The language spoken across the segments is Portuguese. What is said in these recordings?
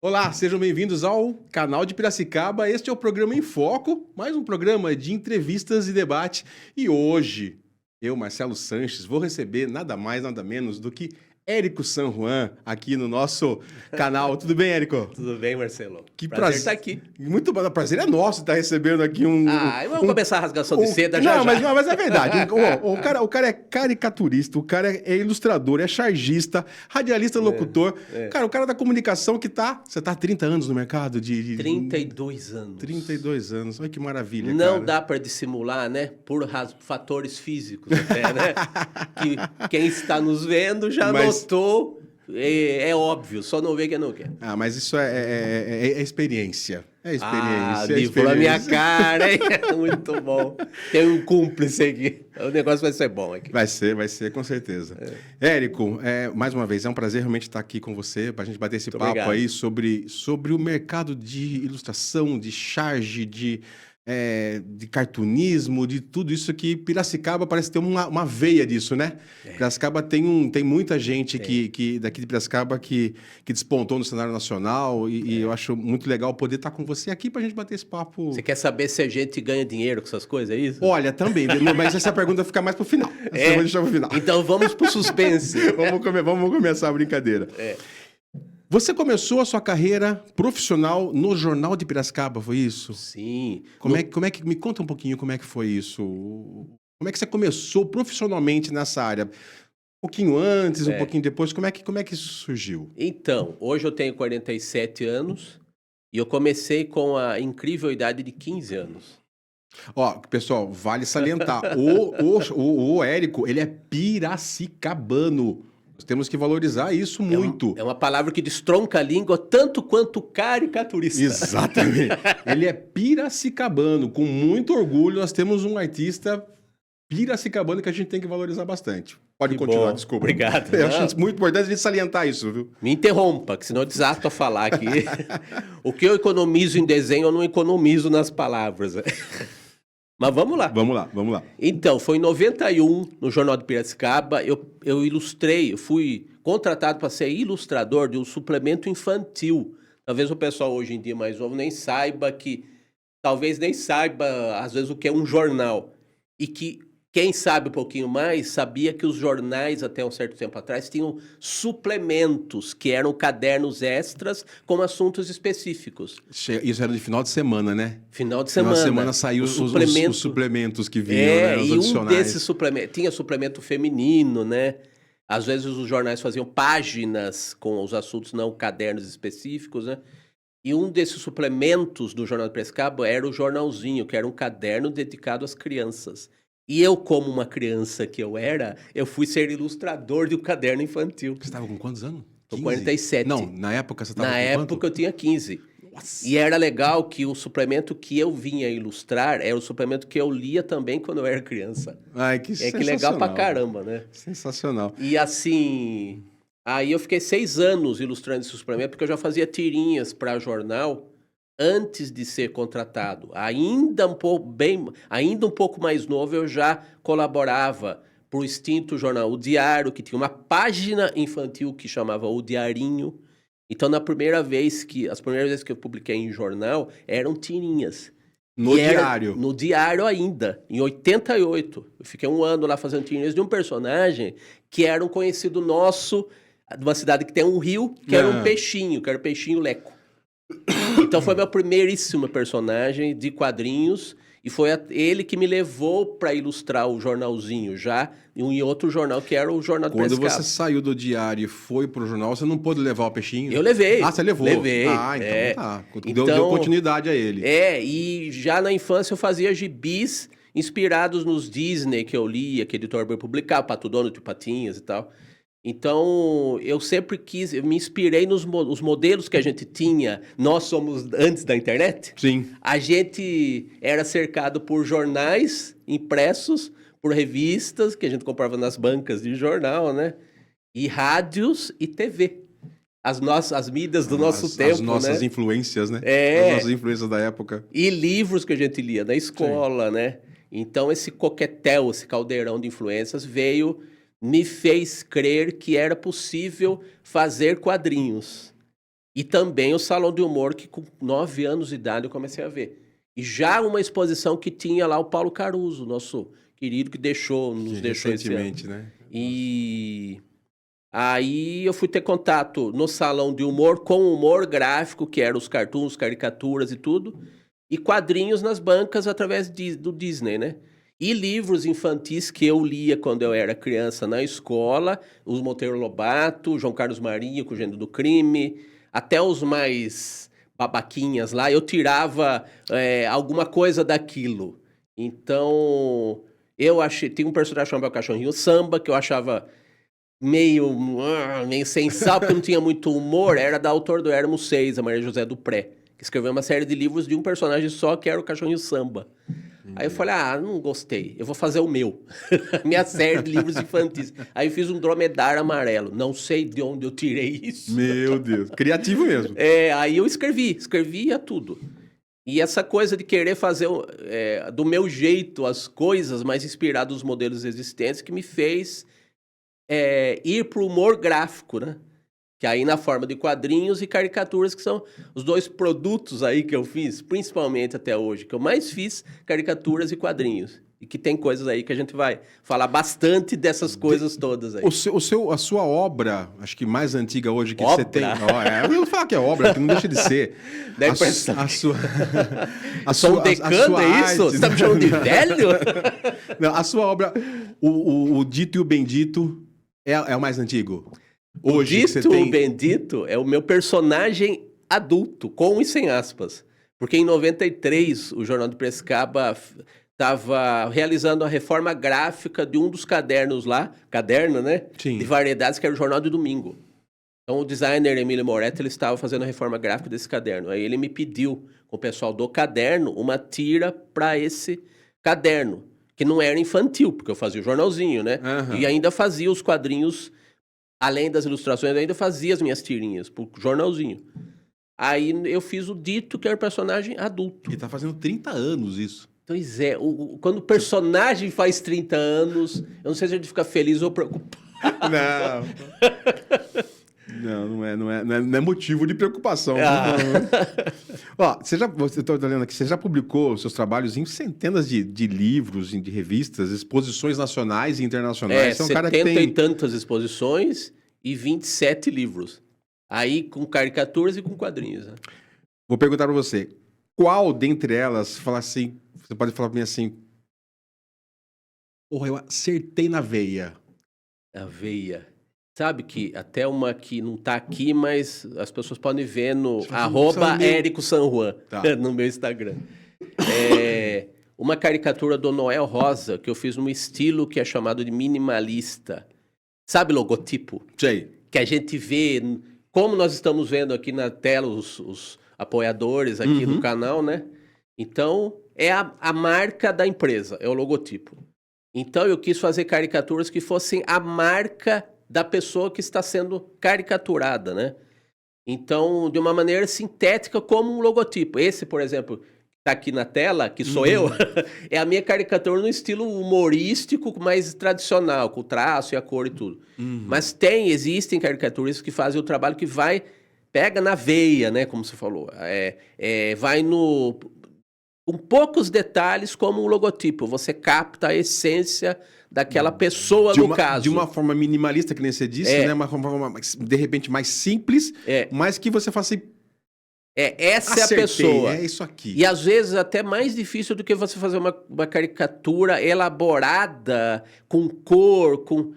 Olá, sejam bem-vindos ao canal de Piracicaba. Este é o programa Em Foco, mais um programa de entrevistas e debate. E hoje, eu, Marcelo Sanches, vou receber nada mais, nada menos do que Érico San Juan aqui no nosso canal. Tudo bem, Érico? Tudo bem, Marcelo? Que prazer estar aqui. Muito bom, prazer é nosso estar recebendo aqui vamos começar a rasgação de seda já. Mas é verdade. O cara é caricaturista, o cara é ilustrador, é chargista, radialista, locutor. Cara, o cara da comunicação que tá... Você tá há 30 anos no mercado de... 32 anos. 32 anos. Olha que maravilha, Não cara. dá para dissimular, né? Por fatores físicos até, né? Que quem está nos vendo já notou. É óbvio, só não vê quem não quer. Ah, mas isso é experiência. É experiência. Livrou a minha cara, hein? Muito bom. Tem um cúmplice aqui. O negócio vai ser bom aqui. Vai ser, com certeza. Érico, mais uma vez, é um prazer realmente estar aqui com você, para a gente bater esse papo obrigado. Aí sobre o mercado de ilustração, de charge, de cartunismo, de tudo isso que Piracicaba parece ter uma veia disso, né? Piracicaba tem muita gente que daqui de Piracicaba que despontou no cenário nacional e eu acho muito legal poder estar com você aqui pra gente bater esse papo. Você quer saber se a gente ganha dinheiro com essas coisas, é isso? Olha, também, mas essa pergunta fica mais pro final. Essa eu vou deixar pro final. Então vamos pro suspense. vamos começar a brincadeira. Você começou a sua carreira profissional no Jornal de Piracicaba, foi isso? Sim. Como é que me conta um pouquinho como é que foi isso? Como é que você começou profissionalmente nessa área? Um pouquinho antes, um pouquinho depois, como é que isso surgiu? Então, hoje eu tenho 47 anos e eu comecei com a incrível idade de 15 anos. Ó, pessoal, vale salientar, o Érico, ele é piracicabano. Nós temos que valorizar isso muito. É uma palavra que destronca a língua tanto quanto caricaturista. Exatamente. Ele é piracicabano. Com muito orgulho, nós temos um artista piracicabano que a gente tem que valorizar bastante. Pode continuar, bom. desculpa. Obrigado. Eu acho muito importante a gente salientar isso, viu? Me interrompa, que senão eu desato a falar aqui. O que eu economizo em desenho, eu não economizo nas palavras. Mas vamos lá. Vamos lá. Então, foi em 91, no Jornal de Piracicaba, eu ilustrei, eu fui contratado para ser ilustrador de um suplemento infantil. Talvez o pessoal hoje em dia mais novo talvez nem saiba, às vezes, o que é um jornal. E que quem sabe um pouquinho mais sabia que os jornais, até um certo tempo atrás, tinham suplementos, que eram cadernos extras com assuntos específicos. Isso era de final de semana, né? Final de semana. Final de semana saiu os suplementos que vinham, né? Os e adicionais. Um desses suplementos... Tinha suplemento feminino, né? Às vezes os jornais faziam páginas com os assuntos, não cadernos específicos, né? E um desses suplementos do Jornal de Piracicaba era o Jornalzinho, que era um caderno dedicado às crianças. E eu, como uma criança que eu fui ser ilustrador de um caderno infantil. Você estava com quantos anos? Tô 47. Não, na época você estava com quanto? Na época eu tinha 15. Nossa. E era legal que o suplemento que eu vinha ilustrar era o suplemento que eu lia também quando eu era criança. Ai, que sensacional. Que legal pra caramba, né? Sensacional. E assim... Aí eu fiquei 6 anos ilustrando esse suplemento, porque eu já fazia tirinhas para jornal antes de ser contratado. Ainda um pouco mais novo, eu já colaborava para o extinto jornal O Diário, que tinha uma página infantil que chamava O Diarinho. Então, as primeiras vezes que eu publiquei em jornal, eram tirinhas. No Diário? No Diário ainda, em 88. Eu fiquei 1 ano lá fazendo tirinhas de um personagem que era um conhecido nosso, de uma cidade que tem um rio, que era um peixinho, que era o Peixinho Leco. Então foi meu primeiríssimo personagem de quadrinhos e foi ele que me levou para ilustrar o jornalzinho já em outro jornal que era o Jornal de Piracicaba. Quando você saiu do Diário e foi pro jornal, você não pôde levar o peixinho? Eu levei. Ah, você levou? Levei. Ah, então tá. Deu continuidade a ele. E já na infância eu fazia gibis inspirados nos Disney que eu lia, que a editora publicava, Pato Donald, Patinhas e tal. Então, eu sempre eu me inspirei nos modelos que a gente tinha. Nós somos antes da internet. Sim. A gente era cercado por jornais impressos, por revistas que a gente comprava nas bancas de jornal, né? E rádios e TV. As mídias do nosso tempo, as nossas influências, né? As nossas influências da época. E livros que a gente lia na escola, né? Então, esse coquetel, esse caldeirão de influências me fez crer que era possível fazer quadrinhos. E também o Salão de Humor, que com 9 anos de idade eu comecei a ver. E já uma exposição que tinha lá o Paulo Caruso, nosso querido, que nos deixou esse ano. Recentemente, né? E aí eu fui ter contato no Salão de Humor com humor gráfico, que eram os cartoons, caricaturas e tudo, e quadrinhos nas bancas através do Disney, né? E livros infantis que eu lia quando eu era criança na escola, os Monteiro Lobato, João Carlos Marinho, com o Gênero do Crime, até os mais babaquinhas lá, eu tirava alguma coisa daquilo. Então, eu achei... Tem um personagem chamado Cachorrinho Samba, que eu achava meio sem sal, porque não tinha muito humor. Era da autora do Éramo 6, a Maria José Dupré, que escreveu uma série de livros de um personagem só, que era o Cachorrinho Samba. Aí eu falei, não gostei, eu vou fazer o meu. Minha série de livros infantis. Aí eu fiz um dromedário amarelo. Não sei de onde eu tirei isso. Meu Deus, criativo mesmo. Aí eu escrevia tudo. E essa coisa de querer fazer do meu jeito as coisas, mais inspirado nos modelos existentes, que me fez ir para o humor gráfico, né? Que aí na forma de quadrinhos e caricaturas, que são os dois produtos aí que eu fiz, principalmente até hoje, que eu mais fiz, caricaturas e quadrinhos. E que tem coisas aí que a gente vai falar bastante dessas coisas todas aí. A sua obra, acho que mais antiga hoje que Obra? você tem... eu não vou falar que é obra, porque não deixa de ser. Deve pensar. Sou um decano, é isso? Você tá me chamando de velho? Não, a sua obra, o Dito e o Bendito, é o mais antigo? Hoje o Dito o Bendito é o meu personagem adulto, com e sem aspas. Porque em 93, o Jornal de Piracicaba estava realizando a reforma gráfica de um dos cadernos lá, caderno, né? Sim. De variedades, que era o Jornal de Domingo. Então, o designer Emílio Moretti, ele estava fazendo a reforma gráfica desse caderno. Aí ele me pediu, com o pessoal do caderno, uma tira para esse caderno, que não era infantil, porque eu fazia o jornalzinho, né? Uhum. E ainda fazia os quadrinhos, além das ilustrações, eu ainda fazia as minhas tirinhas pro jornalzinho. Aí eu fiz o Dito, que era o personagem adulto. E tá fazendo 30 anos isso. Pois é, quando o personagem faz 30 anos, eu não sei se a gente fica feliz ou preocupado. Não é motivo de preocupação. Ó, você tá olhando aqui, você já publicou seus trabalhos em centenas de livros, de revistas, exposições nacionais e internacionais. Você é um cara que 70 tem e tantas exposições e 27 livros. Aí com caricaturas e com quadrinhos. Né? Vou perguntar para você, qual dentre elas, falar assim, você pode falar para mim assim, porra, eu acertei na veia. A veia. Sabe que até uma que não tá aqui, mas as pessoas podem ver no @Érico San Juan, no meu Instagram. Uma caricatura do Noel Rosa, que eu fiz num estilo que é chamado de minimalista. Sabe logotipo? Sei. Que a gente vê, como nós estamos vendo aqui na tela, os apoiadores aqui do canal, né? Então, é a marca da empresa, é o logotipo. Então, eu quis fazer caricaturas que fossem a marca da pessoa que está sendo caricaturada, né? Então, de uma maneira sintética, como um logotipo. Esse, por exemplo, que está aqui na tela, que sou eu, é a minha caricatura no estilo humorístico, mais tradicional, com o traço e a cor e tudo. Mas existem caricaturas que fazem o trabalho que pega na veia, né? Como você falou. Vai com poucos detalhes, como um logotipo. Você capta a essência daquela pessoa, no caso. De uma forma minimalista, que nem você disse, né? Uma forma, de repente, mais simples, mas que você fala assim... essa é a pessoa. É isso aqui. E, às vezes, até mais difícil do que você fazer uma caricatura elaborada, com cor, com...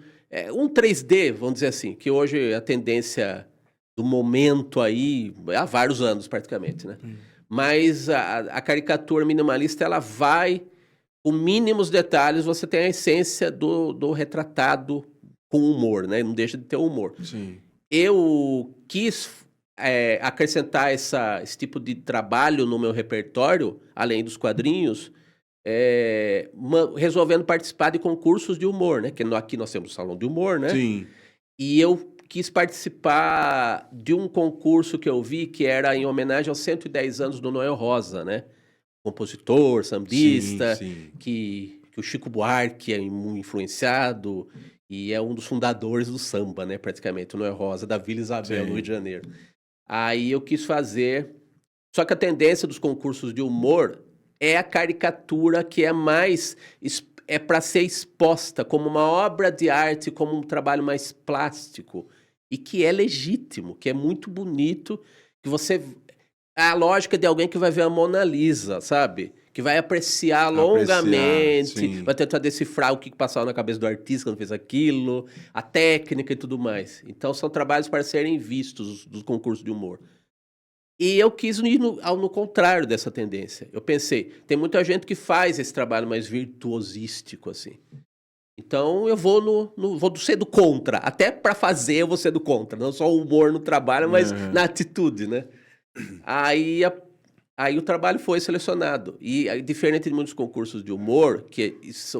um 3D, vamos dizer assim, que hoje a tendência do momento aí, há vários anos, praticamente, né? Mas a caricatura minimalista, ela vai... Com mínimos detalhes, você tem a essência do retratado com humor, né? Não deixa de ter humor. Sim. Eu quis acrescentar esse tipo de trabalho no meu repertório, além dos quadrinhos, resolvendo participar de concursos de humor, né? Que aqui nós temos o Salão de Humor, né? Sim. E eu quis participar de um concurso que eu vi, que era em homenagem aos 110 anos do Noel Rosa, né? Compositor, sambista, sim. Que o Chico Buarque é influenciado e é um dos fundadores do samba, né, praticamente, o Noel Rosa, da Vila Isabel, no Rio de Janeiro. Aí eu quis fazer... Só que a tendência dos concursos de humor é a caricatura que é mais... É para ser exposta como uma obra de arte, como um trabalho mais plástico. E que é legítimo, que é muito bonito, que você... A lógica de alguém que vai ver a Mona Lisa, sabe? Que vai apreciar longamente, sim. vai tentar decifrar o que passava na cabeça do artista quando fez aquilo, a técnica e tudo mais. Então, são trabalhos para serem vistos dos concursos de humor. E eu quis ir no contrário dessa tendência. Eu pensei, tem muita gente que faz esse trabalho mais virtuosístico, assim. Então, eu vou vou ser do contra. Até para fazer, eu vou ser do contra. Não só o humor no trabalho, mas na atitude, né? Aí o trabalho foi selecionado. E diferente de muitos concursos de humor, que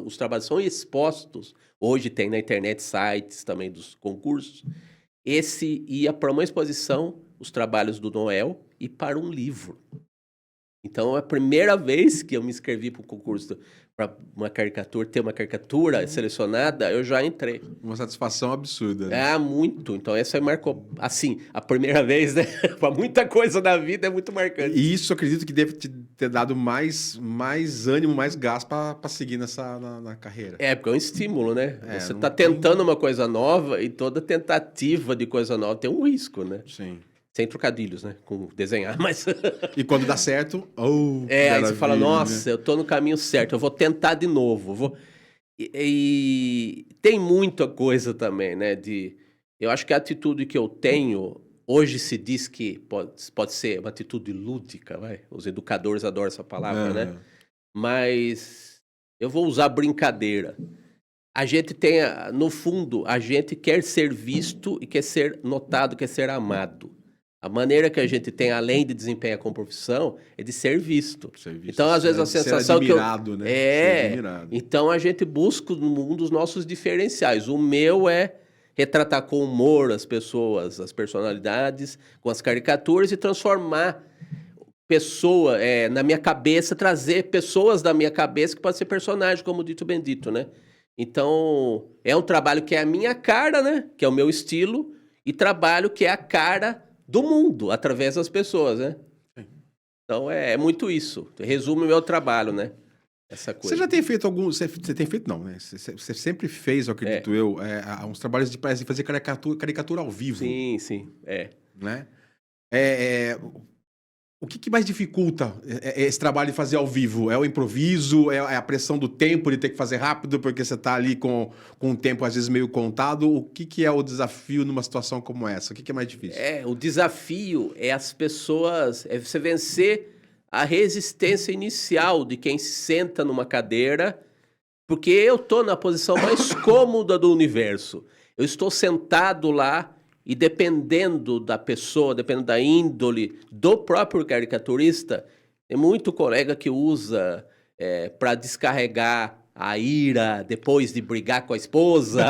os trabalhos são expostos, hoje tem na internet sites também dos concursos, esse ia para uma exposição, os trabalhos do Noel, e para um livro. Então, é a primeira vez que eu me inscrevi para um concurso para uma caricatura, ter uma caricatura selecionada, eu já entrei. Uma satisfação absurda, né? Muito. Então, essa marcou, assim, a primeira vez, né? Para muita coisa na vida é muito marcante. E isso eu acredito que deve te ter dado mais ânimo, mais gás para seguir na carreira. Porque é um estímulo, né? Você não está tentando uma coisa nova e toda tentativa de coisa nova tem um risco, né? Sim. Sem trocadilhos, né? Com desenhar, mas... E quando dá certo, aí você fala, nossa, eu tô no caminho certo, eu vou tentar de novo. E tem muita coisa também, né? Eu acho que a atitude que eu tenho, hoje se diz que pode ser uma atitude lúdica, vai? Os educadores adoram essa palavra, né? Mas eu vou usar brincadeira. A gente tem, no fundo, a gente quer ser visto e quer ser notado, quer ser amado. A maneira que a gente tem, além de desempenhar como profissão, é de ser visto. Então, às vezes, a sensação ser admirado, que né? Ser admirado. Então, a gente busca um dos nossos diferenciais. O meu é retratar com humor as pessoas, as personalidades, com as caricaturas e transformar pessoa na minha cabeça, trazer pessoas da minha cabeça que podem ser personagens, como o Dito Bendito, né? Então, é um trabalho que é a minha cara, né? Que é o meu estilo, e trabalho que é a cara do mundo, através das pessoas, né? Sim. Então, é muito isso. Resume o meu trabalho, né? Essa coisa. Você já tem feito Você tem feito, não, né? Você sempre fez, eu acredito uns trabalhos de fazer caricatura ao vivo. Sim. Né? O que mais dificulta esse trabalho de fazer ao vivo? É o improviso? É a pressão do tempo de ter que fazer rápido porque você está ali com o tempo às vezes meio contado? O que é o desafio numa situação como essa? O que é mais difícil? O desafio é as pessoas... É você vencer a resistência inicial de quem se senta numa cadeira, porque eu estou na posição mais cômoda do universo. Eu estou sentado lá e dependendo da pessoa, dependendo da índole do próprio caricaturista, tem muito colega que usa para descarregar a ira depois de brigar com a esposa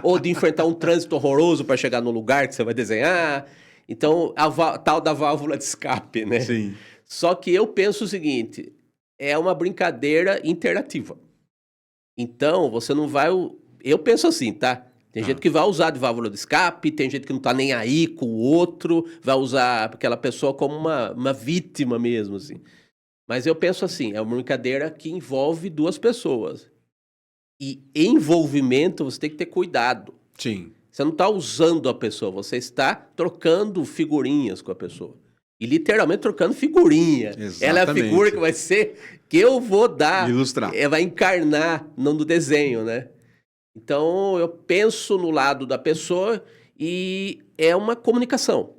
ou de enfrentar um trânsito horroroso para chegar no lugar que você vai desenhar. Então, a tal da válvula de escape, né? Sim. Só que eu penso o seguinte, é uma brincadeira interativa. Então, você não vai... Eu penso assim, tá? Tem gente que vai usar de válvula de escape, tem gente que não tá nem aí com o outro, vai usar aquela pessoa como uma vítima mesmo, assim. Mas eu penso assim, é uma brincadeira que envolve duas pessoas. E envolvimento, você tem que ter cuidado. Sim. Você não está usando a pessoa, você está trocando figurinhas com a pessoa. E literalmente trocando figurinha. Exatamente. Ela é a figura que vai ser, que eu vou dar. Ilustrar. Vai encarnar no desenho, né? Então, eu penso no lado da pessoa e é uma comunicação.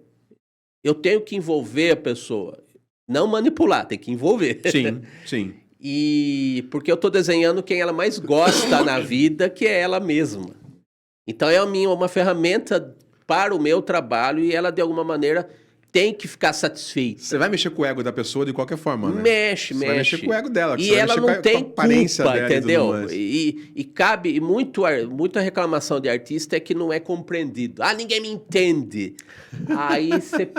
Eu tenho que envolver a pessoa. Não manipular, tem que envolver. Sim. E porque eu estou desenhando quem ela mais gosta na vida, que é ela mesma. Então, é uma ferramenta para o meu trabalho e ela, de alguma maneira, tem que ficar satisfeita. Você vai mexer com o ego da pessoa de qualquer forma, né? Mexe. Vai mexer com o ego dela. E ela não tem culpa, entendeu? E cabe... Muita reclamação de artista é que não é compreendido. Ninguém me entende. Aí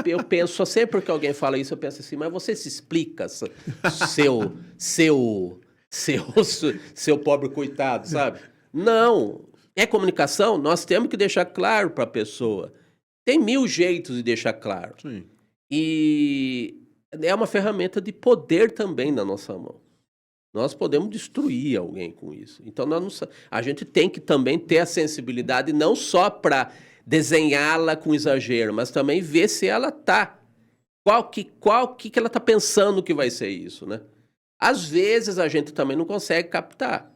eu penso, sempre que alguém fala isso, eu penso assim, mas você se explica, seu pobre coitado, sabe? Não. É comunicação, nós temos que deixar claro para a pessoa. Tem 1000 jeitos de deixar claro. Sim. E é uma ferramenta de poder também na nossa mão. Nós podemos destruir alguém com isso. Então, a gente tem que também ter a sensibilidade não só para desenhá-la com exagero, mas também ver se ela está. Qual que ela está pensando que vai ser isso, né? Às vezes a gente também não consegue captar.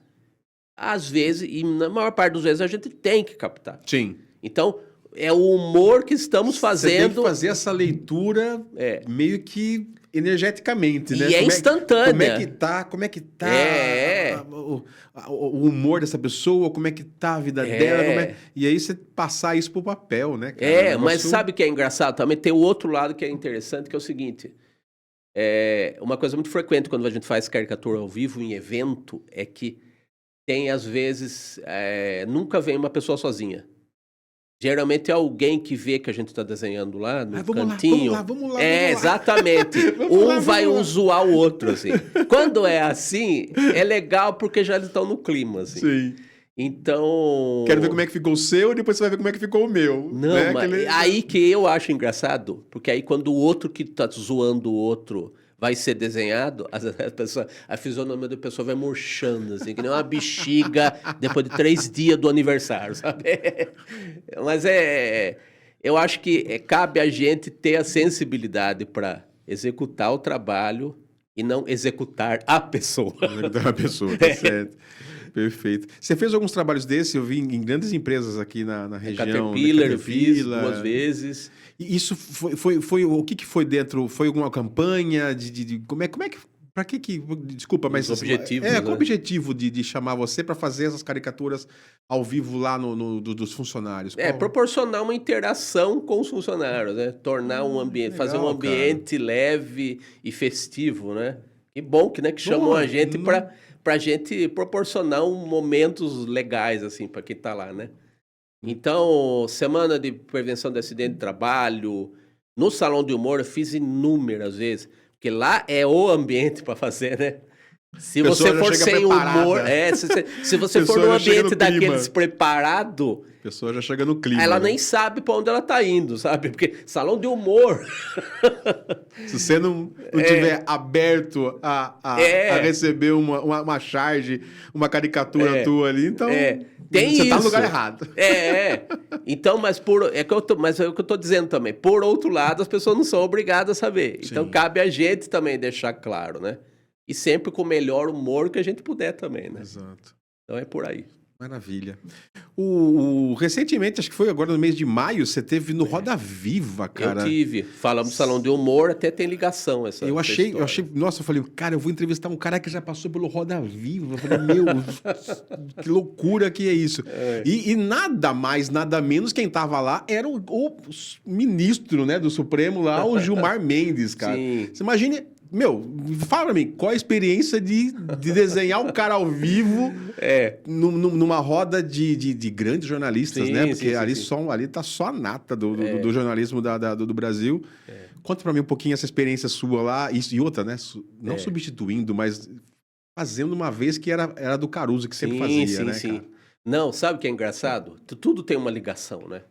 Às vezes, e na maior parte das vezes, a gente tem que captar. Sim. Então, é o humor que estamos fazendo. Você tem que fazer essa leitura meio que energeticamente, né? E é instantânea. Como é que tá o humor dessa pessoa, como é que tá a vida dela, e aí você passar isso pro papel, né, cara? Mas sabe o que é engraçado também? Tem o outro lado que é interessante, que é o seguinte. Uma coisa muito frequente quando a gente faz caricatura ao vivo em evento é que tem, às vezes, nunca vem uma pessoa sozinha. Geralmente é alguém que vê que a gente está desenhando lá no cantinho. Vamos lá. Exatamente. Vai zoar o outro, assim. Quando é assim, é legal porque já eles estão no clima, assim. Sim. Então... Quero ver como é que ficou o seu e depois você vai ver como é que ficou o meu. Não, né? mas aí que eu acho engraçado, porque aí quando o outro que tá zoando o outro vai ser desenhado, a fisionomia da pessoa vai murchando, assim, que nem uma bexiga depois de 3 dias do aniversário, sabe? Mas eu acho que cabe a gente ter a sensibilidade para executar o trabalho e não executar a pessoa. Executar a pessoa, tá certo. Perfeito. Você fez alguns trabalhos desses, eu vi em grandes empresas aqui na região. Caterpillar, fiz 2 vezes. E isso foi o que foi dentro? Foi alguma campanha como é que para que desculpa, mas objetivos, qual o objetivo de chamar você para fazer essas caricaturas ao vivo lá dos funcionários? Proporcionar uma interação com os funcionários, né? Tornar um ambiente, fazer um ambiente leve e festivo, né? Que bom que chamam a gente para a gente proporcionar momentos legais assim para quem está lá, né? Então, semana de prevenção de acidente de trabalho, no Salão de Humor eu fiz inúmeras vezes, porque lá é o ambiente para fazer, né? Se você for sem humor, se você for num ambiente daqueles preparado, a pessoa já chega no clima. Ela nem sabe para onde ela tá indo, sabe? Porque salão de humor. Se você não tiver aberto a receber uma charge, uma caricatura tua ali, então tem você isso. tá no lugar errado. Então, mas é o que eu tô dizendo também. Por outro lado, as pessoas não são obrigadas a saber. Sim. Então, cabe a gente também deixar claro, né? E sempre com o melhor humor que a gente puder também, né? Exato. Então é por aí. Maravilha. Recentemente, acho que foi agora no mês de maio, você teve no Roda Viva, cara. Eu tive. Falamos do Salão de Humor, até tem ligação essa eu achei, nossa, eu falei, cara, eu vou entrevistar um cara que já passou pelo Roda Viva. Eu falei, meu, que loucura que é isso. E nada mais, nada menos, quem tava lá era o ministro, né, do Supremo lá, o Gilmar Mendes, cara. Sim. Você imagina... Meu, fala pra mim, qual a experiência de desenhar um cara ao vivo numa roda de grandes jornalistas, né? Porque ali tá só a nata do jornalismo do Brasil. Conta pra mim um pouquinho essa experiência sua lá. E outra, né? Não substituindo, mas fazendo uma vez que era do Caruso, que sempre fazia, né, cara? Não, sabe o que é engraçado? Tudo tem uma ligação, né?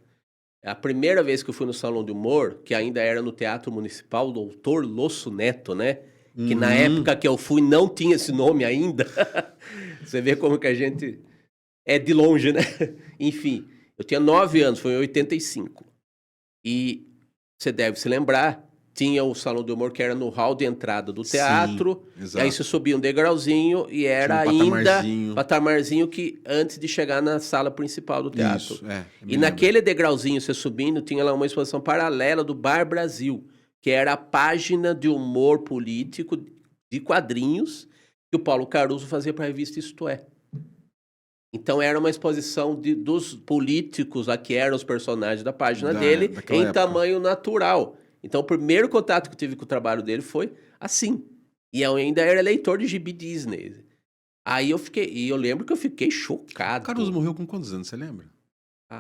A primeira vez que eu fui no Salão de Humor, que ainda era no Teatro Municipal, Doutor Losso Neto, né? Que na época que eu fui não tinha esse nome ainda. Você vê como que a gente é de longe, né? Enfim, eu tinha 9 anos, foi em 85. E você deve se lembrar, tinha o Salão de Humor que era no hall de entrada do teatro. Sim, e aí você subia um degrauzinho e era ainda patamarzinho que antes de chegar na sala principal do teatro. Isso, e naquele degrauzinho você subindo, tinha lá uma exposição paralela do Bar Brasil, que era a página de humor político de quadrinhos que o Paulo Caruso fazia para a revista Isto É. Então era uma exposição dos políticos, lá que eram os personagens da página dele, em época. Tamanho natural. Então, o primeiro contato que eu tive com o trabalho dele foi assim. E eu ainda era leitor de gibi Disney. Aí eu lembro que eu fiquei chocado. O Caruso morreu com quantos anos, você lembra?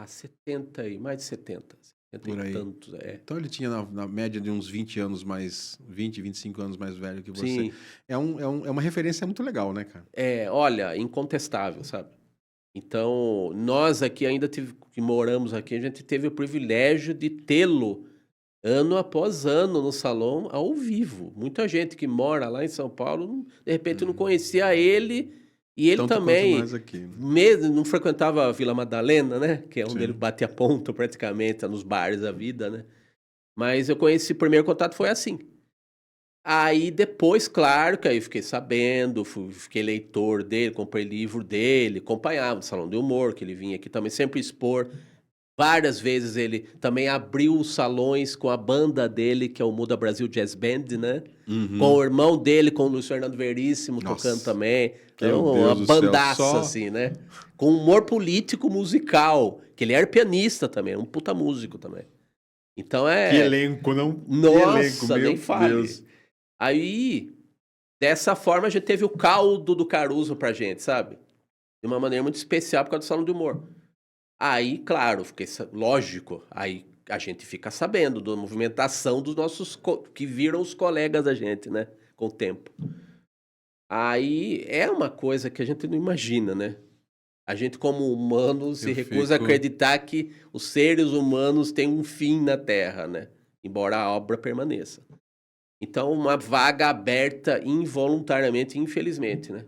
70 e mais de 70. 70 por aí. E tantos, Então ele tinha na média de uns 20 anos mais... 20, 25 anos mais velho que você. Sim. É uma referência muito legal, né, cara? Olha, incontestável, sabe? Então, nós aqui que moramos aqui, a gente teve o privilégio de tê-lo ano após ano no salão ao vivo. Muita gente que mora lá em São Paulo, de repente não conhecia ele, e ele Tanto quanto também nós aqui, né? mesmo não frequentava a Vila Madalena, né? Que é onde Sim. ele batia ponto praticamente, nos bares da vida, né? Mas eu conheci, o primeiro contato foi assim. Aí depois, claro, que aí eu fiquei sabendo, fiquei leitor dele, comprei livro dele, acompanhava o Salão de Humor, que ele vinha aqui também sempre expor. Várias vezes ele também abriu os salões com a banda dele, que é o Muda Brasil Jazz Band, né? Com o irmão dele, com o Luiz Fernando Veríssimo, Nossa. tocando também. Meu Então, Deus uma do céu, bandaça, só- assim, né? Com humor político musical, que ele era pianista também, um puta músico também. Então Que elenco, não? Que Nossa, elenco, meu nem fale. Deus. Aí, dessa forma, a gente teve o caldo do Caruso pra gente, sabe? De uma maneira muito especial por causa do Salão de Humor. Aí, claro, lógico, aí a gente fica sabendo da movimentação dos nossos que viram os colegas da gente, né? Com o tempo. Aí é uma coisa que a gente não imagina, né? A gente, como humano, se Eu recusa a fico- acreditar que os seres humanos têm um fim na Terra, né? Embora a obra permaneça. Então, uma vaga aberta involuntariamente, infelizmente, né?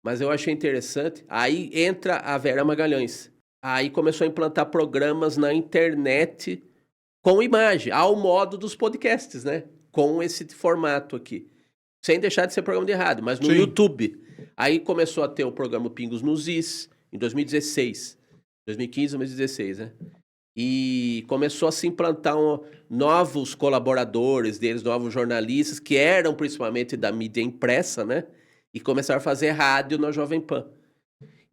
Mas eu achei interessante. Aí entra a Vera Magalhães. Aí começou a implantar programas na internet com imagem, ao modo dos podcasts, né? Com esse formato aqui. Sem deixar de ser programa de rádio, mas no Sim. YouTube. Aí começou a ter o programa Pingos nos Is, em 2016. 2015, 2016, né? E começou a se implantar novos colaboradores deles, novos jornalistas, que eram principalmente da mídia impressa, né? E começaram a fazer rádio na Jovem Pan.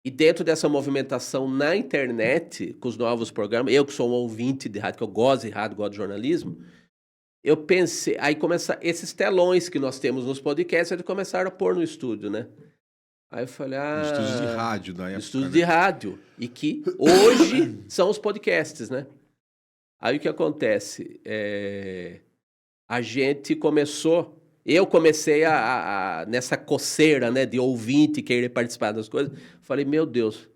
E dentro dessa movimentação na internet, com os novos programas, eu que sou um ouvinte de rádio, que eu gosto de rádio, gosto de jornalismo, eu pensei, aí começa esses telões que nós temos nos podcasts, eles começaram a pôr no estúdio, né? Aí eu falei, Estúdios de rádio da época. estúdios né? de rádio. E que hoje são os podcasts, né? Aí o que acontece? A gente começou... Eu comecei nessa coceira, né? De ouvinte, querer participar das coisas. Falei, meu Deus,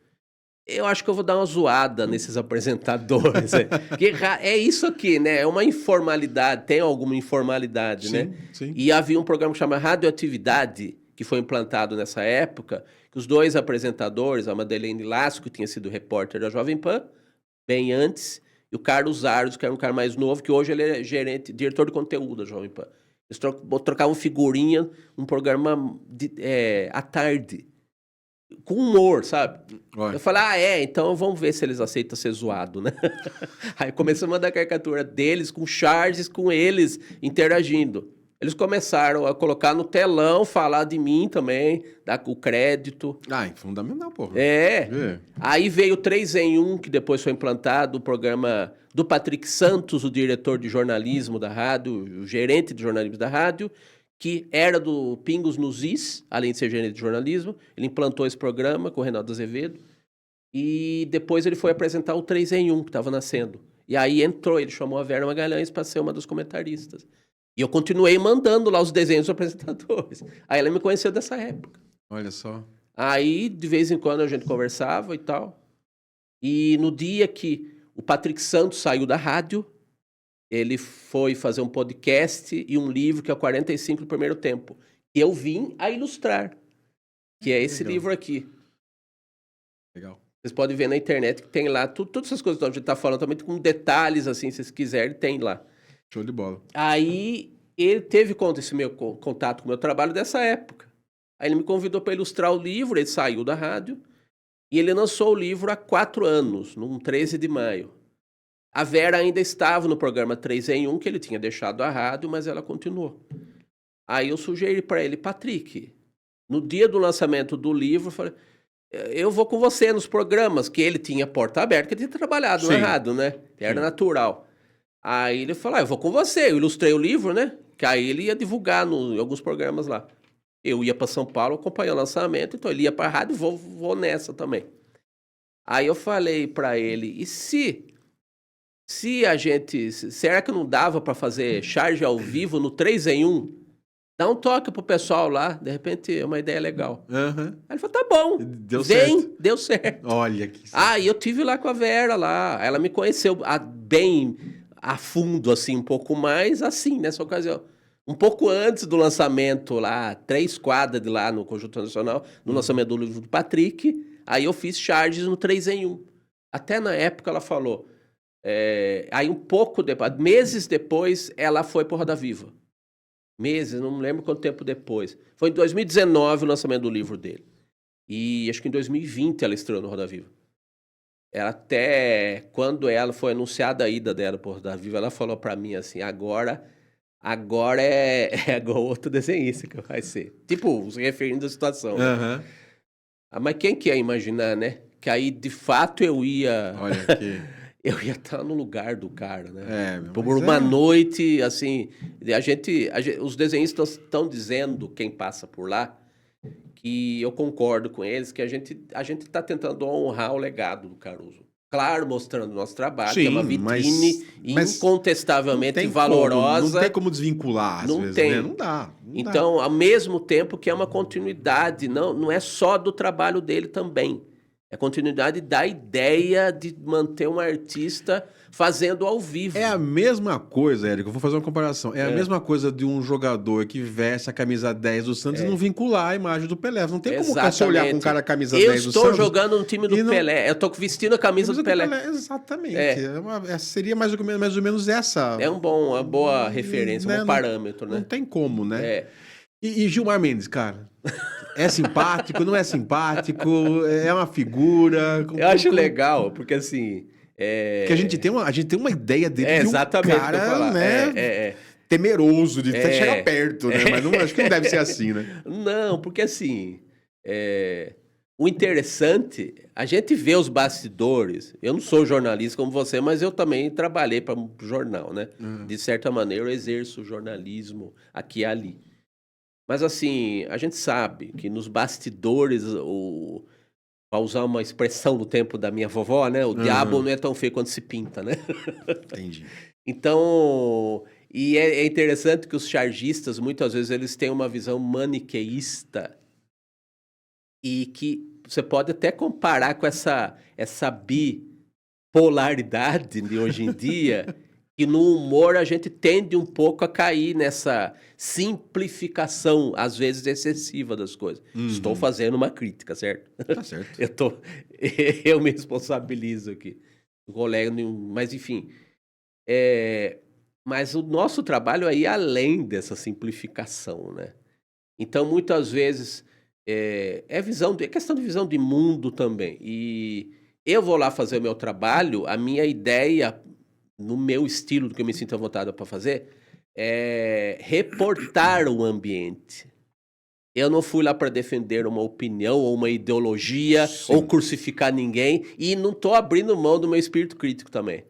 eu acho que eu vou dar uma zoada nesses apresentadores. Porque é isso aqui, né? É uma informalidade, tem alguma informalidade, Sim, né? sim. E havia um programa que chama Radioatividade, que foi implantado nessa época, que os dois apresentadores, a Madeleine Lasco, que tinha sido repórter da Jovem Pan, bem antes, e o Carlos Ardos, que era um cara mais novo, que hoje ele é diretor de conteúdo da Jovem Pan. Eles trocavam figurinha, um programa à tarde, com humor, sabe? Olha. Eu falei, então vamos ver se eles aceitam ser zoado, né? Aí começou a mandar caricatura deles, com charges, com eles interagindo. Eles começaram a colocar no telão, falar de mim também, dar o crédito. É fundamental, porra. É. Aí veio o 3 em 1, que depois foi implantado, o programa do Patrick Santos, o diretor de jornalismo da rádio, o gerente de jornalismo da rádio, que era do Pingos nos Is, além de ser gerente de jornalismo. Ele implantou esse programa com o Renato Azevedo. E depois ele foi apresentar o 3 em 1, que estava nascendo. E aí ele chamou a Vera Magalhães para ser uma das comentaristas. E eu continuei mandando lá os desenhos dos apresentadores. Aí ela me conheceu dessa época. Olha só. Aí, de vez em quando, a gente conversava e tal. E no dia que o Patrick Santos saiu da rádio, ele foi fazer um podcast e um livro que é o 45 do Primeiro Tempo. E eu vim a ilustrar, que é esse Legal. livro aqui. Legal. Vocês podem ver na internet que tem lá todas essas coisas que a gente está falando, também com detalhes, assim, se vocês quiserem, tem lá. Show de bola. Aí ele teve esse meu contato com o meu trabalho dessa época. Aí ele me convidou para ilustrar o livro, ele saiu da rádio e ele lançou o livro há 4 anos, num 13 de maio. A Vera ainda estava no programa 3 em 1, que ele tinha deixado a rádio, mas ela continuou. Aí eu sugeri para ele, Patrick, no dia do lançamento do livro, eu falei, eu vou com você nos programas, que ele tinha porta aberta, que ele tinha trabalhado na rádio, né? Era natural. Aí ele falou, eu vou com você. Eu ilustrei o livro, né? Que aí ele ia divulgar em alguns programas lá. Eu ia para São Paulo acompanhar o lançamento, então ele ia para a rádio, vou nessa também. Aí eu falei para ele, e se a gente... Será que não dava para fazer charge ao vivo no 3 em 1? dá um toque pro pessoal lá, de repente é uma ideia legal. Aham. Aí ele falou, tá bom, Deu vem, certo. deu certo. Olha que... E eu tive lá com a Vera lá, ela me conheceu bem a fundo, assim, um pouco mais, assim, nessa ocasião. Um pouco antes do lançamento lá, 3 quadras de lá no Conjunto Nacional, no lançamento do livro do Patrick, aí eu fiz charges no 3 em 1. Até na época ela falou, aí um pouco depois, meses depois, ela foi pro Roda Viva. Meses, não me lembro quanto tempo depois. Foi em 2019 o lançamento do livro dele. E acho que em 2020 ela estreou no Roda Viva. Ela até, quando ela foi anunciada a ida dela pro Roda Viva, ela falou pra mim assim, agora é outro desenhista que vai ser. Tipo, se referindo à situação. Aham. Mas quem que ia imaginar, né? Que aí, de fato, eu ia... Olha que... Eu ia estar no lugar do cara, né? Por mas uma noite, assim... Os desenhistas estão dizendo, quem passa por lá, que eu concordo com eles, que a gente está tentando honrar o legado do Caruso. Claro, mostrando o nosso trabalho, que é uma vitrine incontestavelmente valorosa. Não tem como desvincular, às vezes, né? Não dá. Então, ao mesmo tempo que é uma continuidade, não é só do trabalho dele também. É a continuidade da ideia de manter um artista fazendo ao vivo. É a mesma coisa, Érico, eu vou fazer uma comparação. É a mesma coisa de um jogador que veste a camisa 10 do Santos e não vincular a imagem do Pelé. Não tem como você olhar com um cara a camisa 10 do Santos. Eu estou jogando no time do Pelé. Eu estou vestindo a camisa do Pelé. Exatamente. Seria mais ou menos essa. É uma boa referência, um parâmetro, né? Não tem como, né? E Gilmar Mendes, cara? É simpático, não é simpático? É uma figura? Eu acho legal, porque assim... Porque a gente tem uma ideia dele de um exatamente cara, né? Temeroso de até chegar perto, né? Mas acho que não deve ser assim, né? Não, porque assim... O interessante, a gente vê os bastidores. Eu não sou jornalista como você, mas eu também trabalhei para um jornal, né? De certa maneira, eu exerço jornalismo aqui e ali. Mas assim, a gente sabe que nos bastidores, para usar uma expressão do tempo da minha vovó, né? O diabo não é tão feio quanto se pinta, né? Entendi. Então, e é interessante que os chargistas, muitas vezes, eles têm uma visão maniqueísta e que você pode até comparar com essa bipolaridade de hoje em dia, que no humor a gente tende um pouco a cair nessa simplificação, às vezes excessiva das coisas. Estou fazendo uma crítica, certo? Tá certo. Eu me responsabilizo aqui. Mas, enfim. Mas o nosso trabalho é ir além dessa simplificação, né? Então, muitas vezes, é questão de visão de mundo também. E eu vou lá fazer o meu trabalho, a minha ideia, no meu estilo, do que eu me sinto à vontade para fazer, é reportar o ambiente. Eu não fui lá para defender uma opinião ou uma ideologia, ou crucificar ninguém, e não estou abrindo mão do meu espírito crítico também.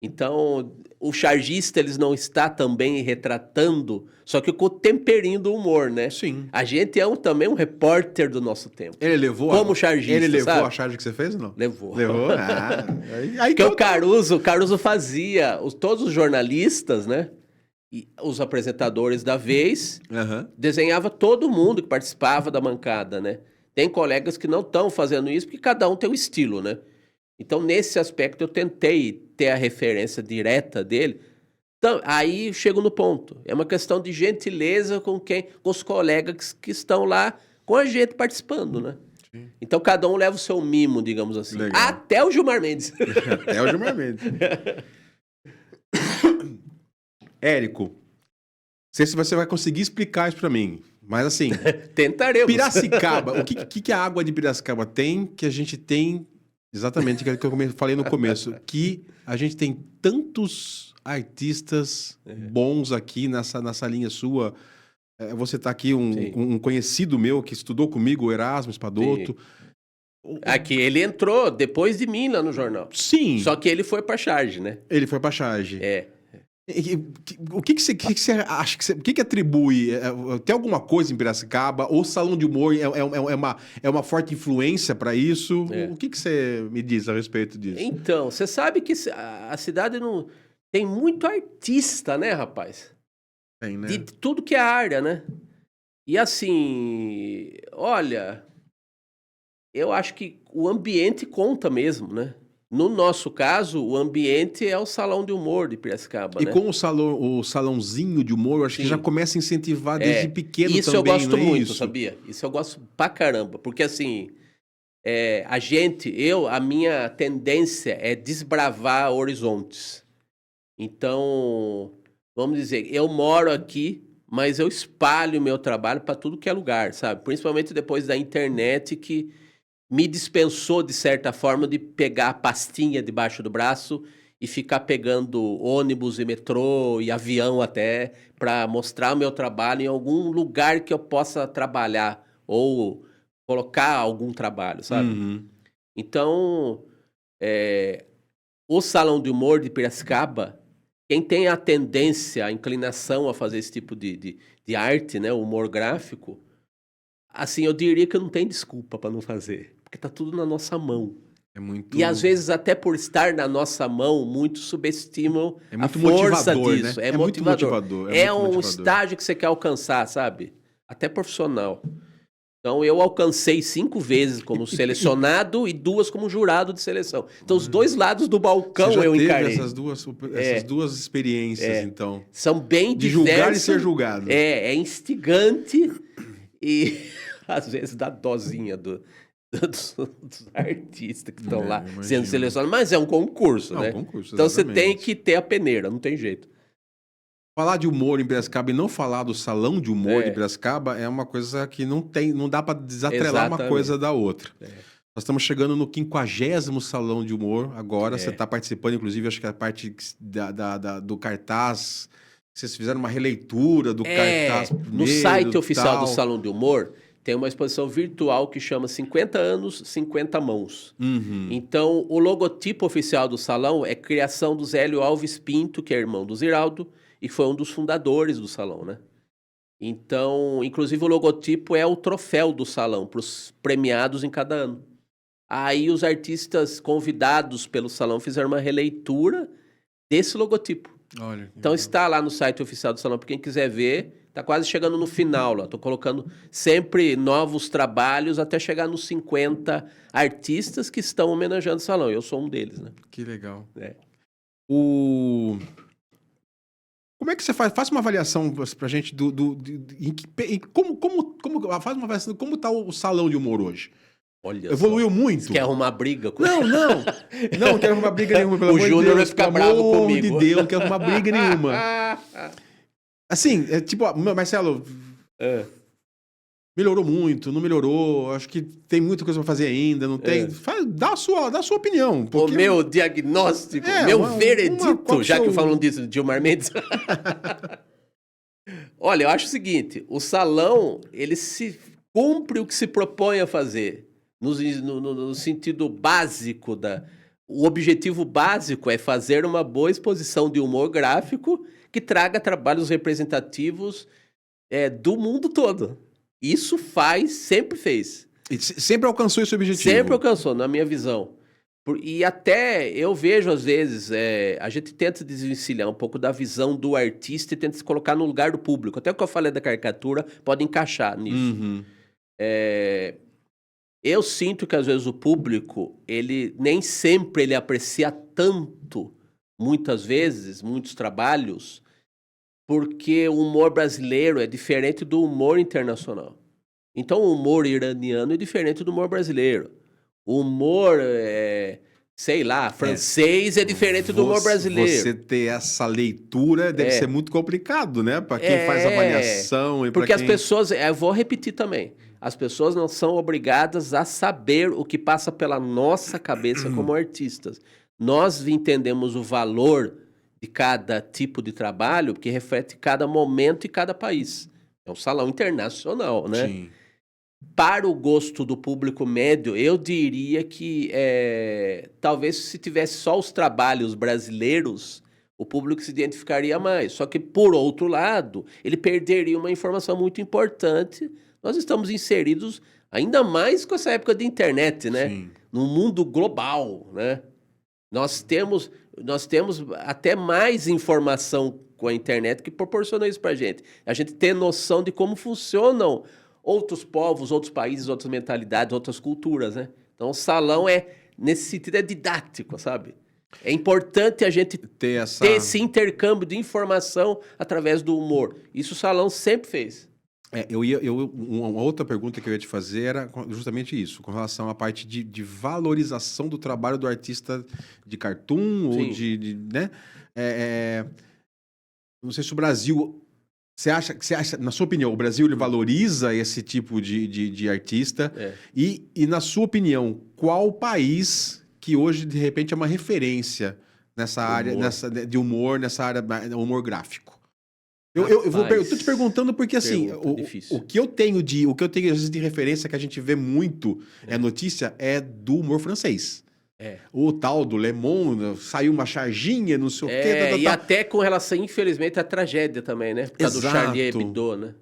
Então, o chargista, eles não está também retratando, só que com o temperinho do humor, né? Sim. A gente é também um repórter do nosso tempo. Ele levou como chargista, Ele levou sabe? a charge que você fez ou não? Levou. Porque o Caruso fazia, todos os jornalistas, né? E os apresentadores da vez, desenhava todo mundo que participava da bancada, né? Tem colegas que não estão fazendo isso porque cada um tem um estilo, né? Então, nesse aspecto, eu tentei ter a referência direta dele. Então, aí eu chego no ponto. É uma questão de gentileza com os colegas que estão lá com a gente participando, né? Sim. Então, cada um leva o seu mimo, digamos assim. Legal. Até o Gilmar Mendes. Até o Gilmar Mendes. Érico, não sei se você vai conseguir explicar isso para mim, mas assim... Tentaremos. Piracicaba, o que a água de Piracicaba tem que a gente tem... Exatamente, que eu falei no começo, que a gente tem tantos artistas bons aqui nessa linha sua. Você tá aqui, um conhecido meu que estudou comigo, o Erasmo Espadoto. Aqui, ele entrou depois de mim lá no jornal. Sim. Só que ele foi pra charge, né? Ele foi pra charge. O que você acha? O que atribui? Tem alguma coisa em Piracicaba? Ou o Salão de Humor é uma forte influência para isso? O que você me diz a respeito disso? Então, você sabe que a cidade não tem muito artista, né, rapaz? Tem, né? de tudo que é área, né? E assim, olha, eu acho que o ambiente conta mesmo, né? No nosso caso, o ambiente é o salão de humor de Piracicaba, E né? com o salãozinho de humor, eu acho que já Sim. começa a incentivar desde pequeno Isso eu também, gosto não é muito, isso? sabia? Isso eu gosto pra caramba, porque assim, a minha tendência é desbravar horizontes. Então, vamos dizer, eu moro aqui, mas eu espalho o meu trabalho para tudo que é lugar, sabe? Principalmente depois da internet que me dispensou, de certa forma, de pegar a pastinha debaixo do braço e ficar pegando ônibus e metrô e avião até para mostrar o meu trabalho em algum lugar que eu possa trabalhar ou colocar algum trabalho, sabe? Uhum. Então, o Salão de Humor de Piracicaba, quem tem a tendência, a inclinação a fazer esse tipo de arte, né, o humor gráfico, assim, eu diria que não tem desculpa para não fazer, porque tá tudo na nossa mão. É muito, E às vezes, até por estar na nossa mão, muitos subestimam é a muito força motivador, disso. né? É Muito motivador. motivador. É muito um motivador. estágio que você quer alcançar, sabe? Até profissional. Então, eu alcancei 5 vezes como selecionado e 2 como jurado de seleção. Então, os 2 lados do Você balcão já eu teve encarei. essas duas experiências, então. São bem De diversas. julgar e ser julgado. É instigante e às vezes dá dosinha dos artistas que estão É, lá eu imagino. sendo selecionados. Mas é um concurso, É um né? concurso, Então você exatamente. tem que ter a peneira, não tem jeito. Falar de humor em Piracicaba e não falar do salão de humor É. de Piracicaba é uma coisa que não dá para desatrelar uma Exatamente. coisa da outra. É. Nós estamos chegando no 50º Salão de Humor agora. Você está participando, inclusive, acho que a parte do cartaz. Vocês fizeram uma releitura do cartaz primeiro, No site oficial tal. do Salão de Humor, tem uma exposição virtual que chama 50 anos, 50 mãos. Uhum. Então, o logotipo oficial do salão é criação do Zélio Alves Pinto, que é irmão do Ziraldo, e foi um dos fundadores do salão, né? Então, inclusive o logotipo é o troféu do salão, para os premiados em cada ano. Aí os artistas convidados pelo salão fizeram uma releitura desse logotipo. Olha, que Então legal. está lá no site oficial do salão, para quem quiser ver. Está quase chegando no final lá. Estou colocando sempre novos trabalhos até chegar nos 50 artistas que estão homenageando o salão. Eu sou um deles, né? Que legal. É. Como é que você faz? Faz uma avaliação pra gente faz uma avaliação de como tá o salão de humor hoje. Olha Evoluiu só. muito? Você quer arrumar briga com Não, não. Não quero arrumar briga nenhuma, pelo O amor de Júnior Deus. vai ficar Pelo bravo amor comigo. de Deus, não quero arrumar briga nenhuma. Assim, Marcelo, melhorou muito, não melhorou, acho que tem muita coisa pra fazer ainda, não tem. Dá a sua opinião. O meu diagnóstico, meu veredito, já que falam disso de Gilmar Mendes. Olha, eu acho o seguinte, o salão, ele se cumpre o que se propõe a fazer, no sentido básico o objetivo básico é fazer uma boa exposição de humor gráfico que traga trabalhos representativos do mundo todo. Isso sempre fez. E sempre alcançou esse objetivo. Sempre alcançou, na minha visão. E até eu vejo, às vezes, a gente tenta desvencilhar um pouco da visão do artista e tenta se colocar no lugar do público. Até o que eu falei da caricatura pode encaixar nisso. Uhum. Eu sinto que, às vezes, o público, ele nem sempre ele aprecia tanto, muitas vezes, muitos trabalhos, porque o humor brasileiro é diferente do humor internacional. Então, o humor iraniano é diferente do humor brasileiro. O humor, sei lá, francês é diferente do humor brasileiro. Você ter essa leitura deve ser muito complicado, né? Para quem faz avaliação e para porque quem... as pessoas, eu vou repetir também, as pessoas não são obrigadas a saber o que passa pela nossa cabeça como artistas. Nós entendemos o valor de cada tipo de trabalho, que reflete cada momento e cada país. É um salão internacional, né? Sim. Para o gosto do público médio, eu diria que talvez se tivesse só os trabalhos brasileiros, o público se identificaria mais. Só que, por outro lado, ele perderia uma informação muito importante. Nós estamos inseridos ainda mais com essa época de internet, né? Sim. Num mundo global, né? Nós temos até mais informação com a internet que proporciona isso pra gente. A gente ter noção de como funcionam outros povos, outros países, outras mentalidades, outras culturas, né? Então, o salão nesse sentido, é didático, sabe? É importante a gente ter esse intercâmbio de informação através do humor. Isso o salão sempre fez. Uma outra pergunta que eu ia te fazer era justamente isso, com relação à parte de valorização do trabalho do artista de cartoon ou né? Não sei se o Brasil... Você acha, na sua opinião, o Brasil ele valoriza esse tipo de artista? E, na sua opinião, qual país que hoje, de repente, é uma referência nessa área de humor, nessa área de humor gráfico? Eu tô te perguntando porque, assim, o que eu tenho às vezes de referência que a gente vê muito notícia é do humor francês. O tal do Le Monde, saiu uma charginha, não sei o quê. E até com relação, infelizmente, à tragédia também, né? Por causa do Charlie Hebdo, né?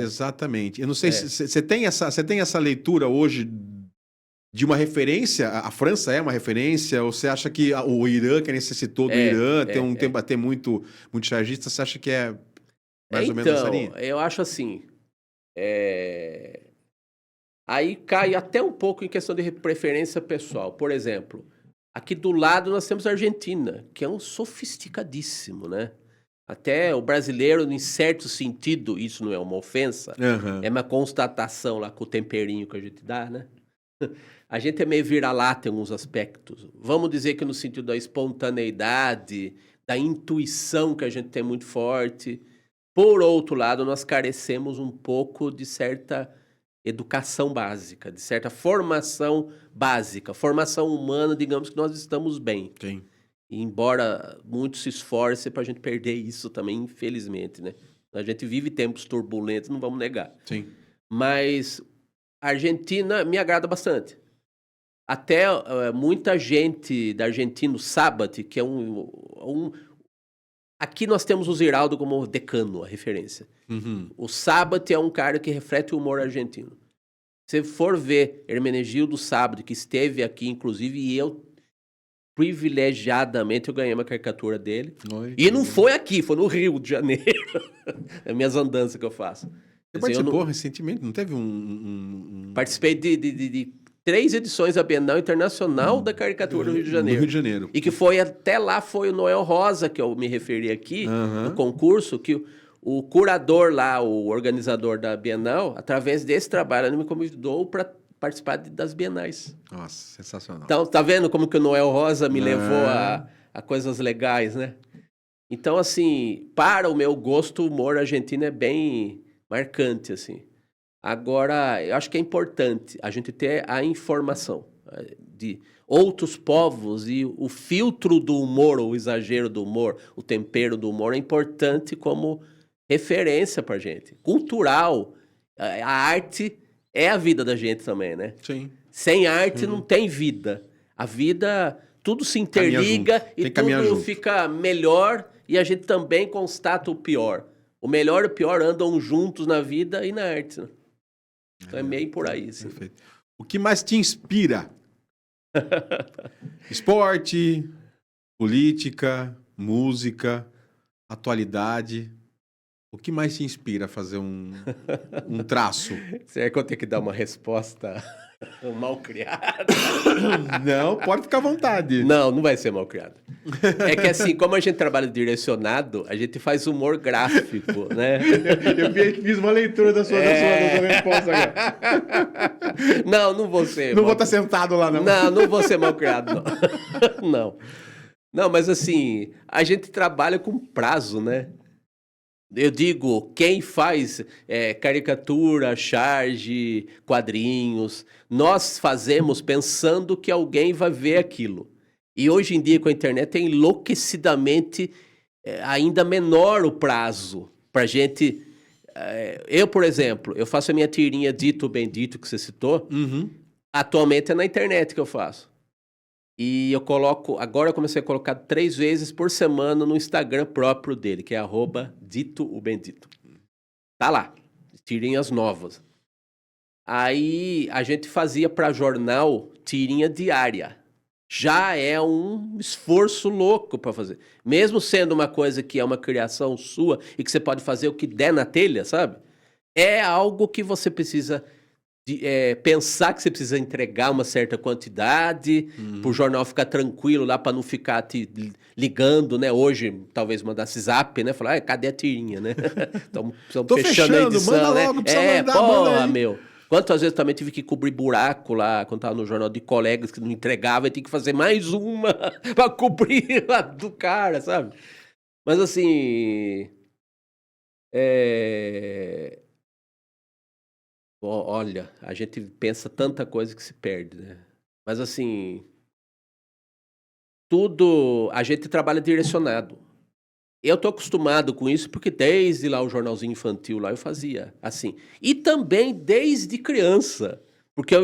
Exatamente. Eu não sei se você tem essa leitura hoje de uma referência. A França é uma referência? Ou você acha que o Irã, que nem você citou do Irã, tem muito chargista, você acha que é mais ou menos essa linha? Eu acho assim... Aí cai até um pouco em questão de preferência pessoal. Por exemplo, aqui do lado nós temos a Argentina, que é um sofisticadíssimo, né? Até o brasileiro, em certo sentido, isso não é uma ofensa, é uma constatação lá com o temperinho que a gente dá, né? A gente é meio vira-lata em alguns aspectos. Vamos dizer que no sentido da espontaneidade, da intuição que a gente tem muito forte. Por outro lado, nós carecemos um pouco de certa educação básica, de certa formação básica. Formação humana, digamos que nós estamos bem. Sim. E embora muito se esforce para a gente perder isso também, infelizmente, né? A gente vive tempos turbulentos, não vamos negar. Sim. Mas a Argentina me agrada bastante. Até muita gente da Argentina, o Sabat, que é Aqui nós temos o Ziraldo como decano, a referência. O Sabat é um cara que reflete o humor argentino. Se for ver Hermenegildo Sabat, que esteve aqui, inclusive, e eu, privilegiadamente, eu ganhei uma caricatura dele. E não foi aqui, foi no Rio de Janeiro. As minhas andanças que eu faço. Você participou recentemente? Não teve Participei de 3 edições da Bienal Internacional da Caricatura no Rio de Janeiro. No Rio de Janeiro. E que até lá foi o Noel Rosa, que eu me referi aqui, no concurso, que o curador lá, o organizador da Bienal, através desse trabalho, ele me convidou para participar das Bienais. Nossa, sensacional. Então, tá vendo como que o Noel Rosa me levou a coisas legais, né? Então, assim, para o meu gosto, o humor argentino é bem marcante, assim. Agora, eu acho que é importante a gente ter a informação de outros povos e o filtro do humor, ou o exagero do humor, o tempero do humor é importante como referência pra gente. Cultural. A arte é a vida da gente também, né? Sim. Sem arte não tem vida. A vida, tudo se interliga e tudo fica melhor e a gente também constata o pior. O melhor e o pior andam juntos na vida e na arte, né? Então é meio por aí, assim. Perfeito. O que mais te inspira? Esporte, política, música, atualidade. O que mais te inspira a fazer um traço? Será que eu tenho que dar uma resposta mal criada? Não, pode ficar à vontade. Não vai ser mal criada. É que assim, como a gente trabalha direcionado, a gente faz humor gráfico, né? Eu fiz uma leitura da sua resposta agora. Não vou ser. Não vou estar sentado lá, não. Não vou ser mal criado, não. Não, mas assim, a gente trabalha com prazo, né? Eu digo, quem faz caricatura, charge, quadrinhos, nós fazemos pensando que alguém vai ver aquilo. E hoje em dia, com a internet, é enlouquecidamente ainda menor o prazo pra gente... eu, por exemplo, eu faço a minha tirinha Dito Bendito, que você citou. Atualmente é na internet que eu faço. E eu coloco... Agora eu comecei a colocar 3 vezes por semana no Instagram próprio dele, que é @DitoOBendito. Tá lá. Tirinhas novas. Aí a gente fazia para jornal tirinha diária. já é um esforço louco para fazer. Mesmo sendo uma coisa que é uma criação sua e que você pode fazer o que der na telha, sabe? É algo que você precisa pensar que você precisa entregar uma certa quantidade para o jornal ficar tranquilo lá para não ficar te ligando, né? Hoje, talvez mandasse zap, né? Falar, cadê a tirinha, né? Estamos fechando a edição, manda né? logo, precisa mandar, manda porra, aí. meu. Quantas vezes também tive que cobrir buraco lá, quando tava no jornal de colegas que não entregava, e tinha que fazer mais uma para cobrir lá do cara, sabe? Mas assim... Olha, a gente pensa tanta coisa que se perde, né? Mas assim, tudo a gente trabalha direcionado. Eu tô acostumado com isso porque desde lá o jornalzinho infantil lá eu fazia assim. E também desde criança, porque eu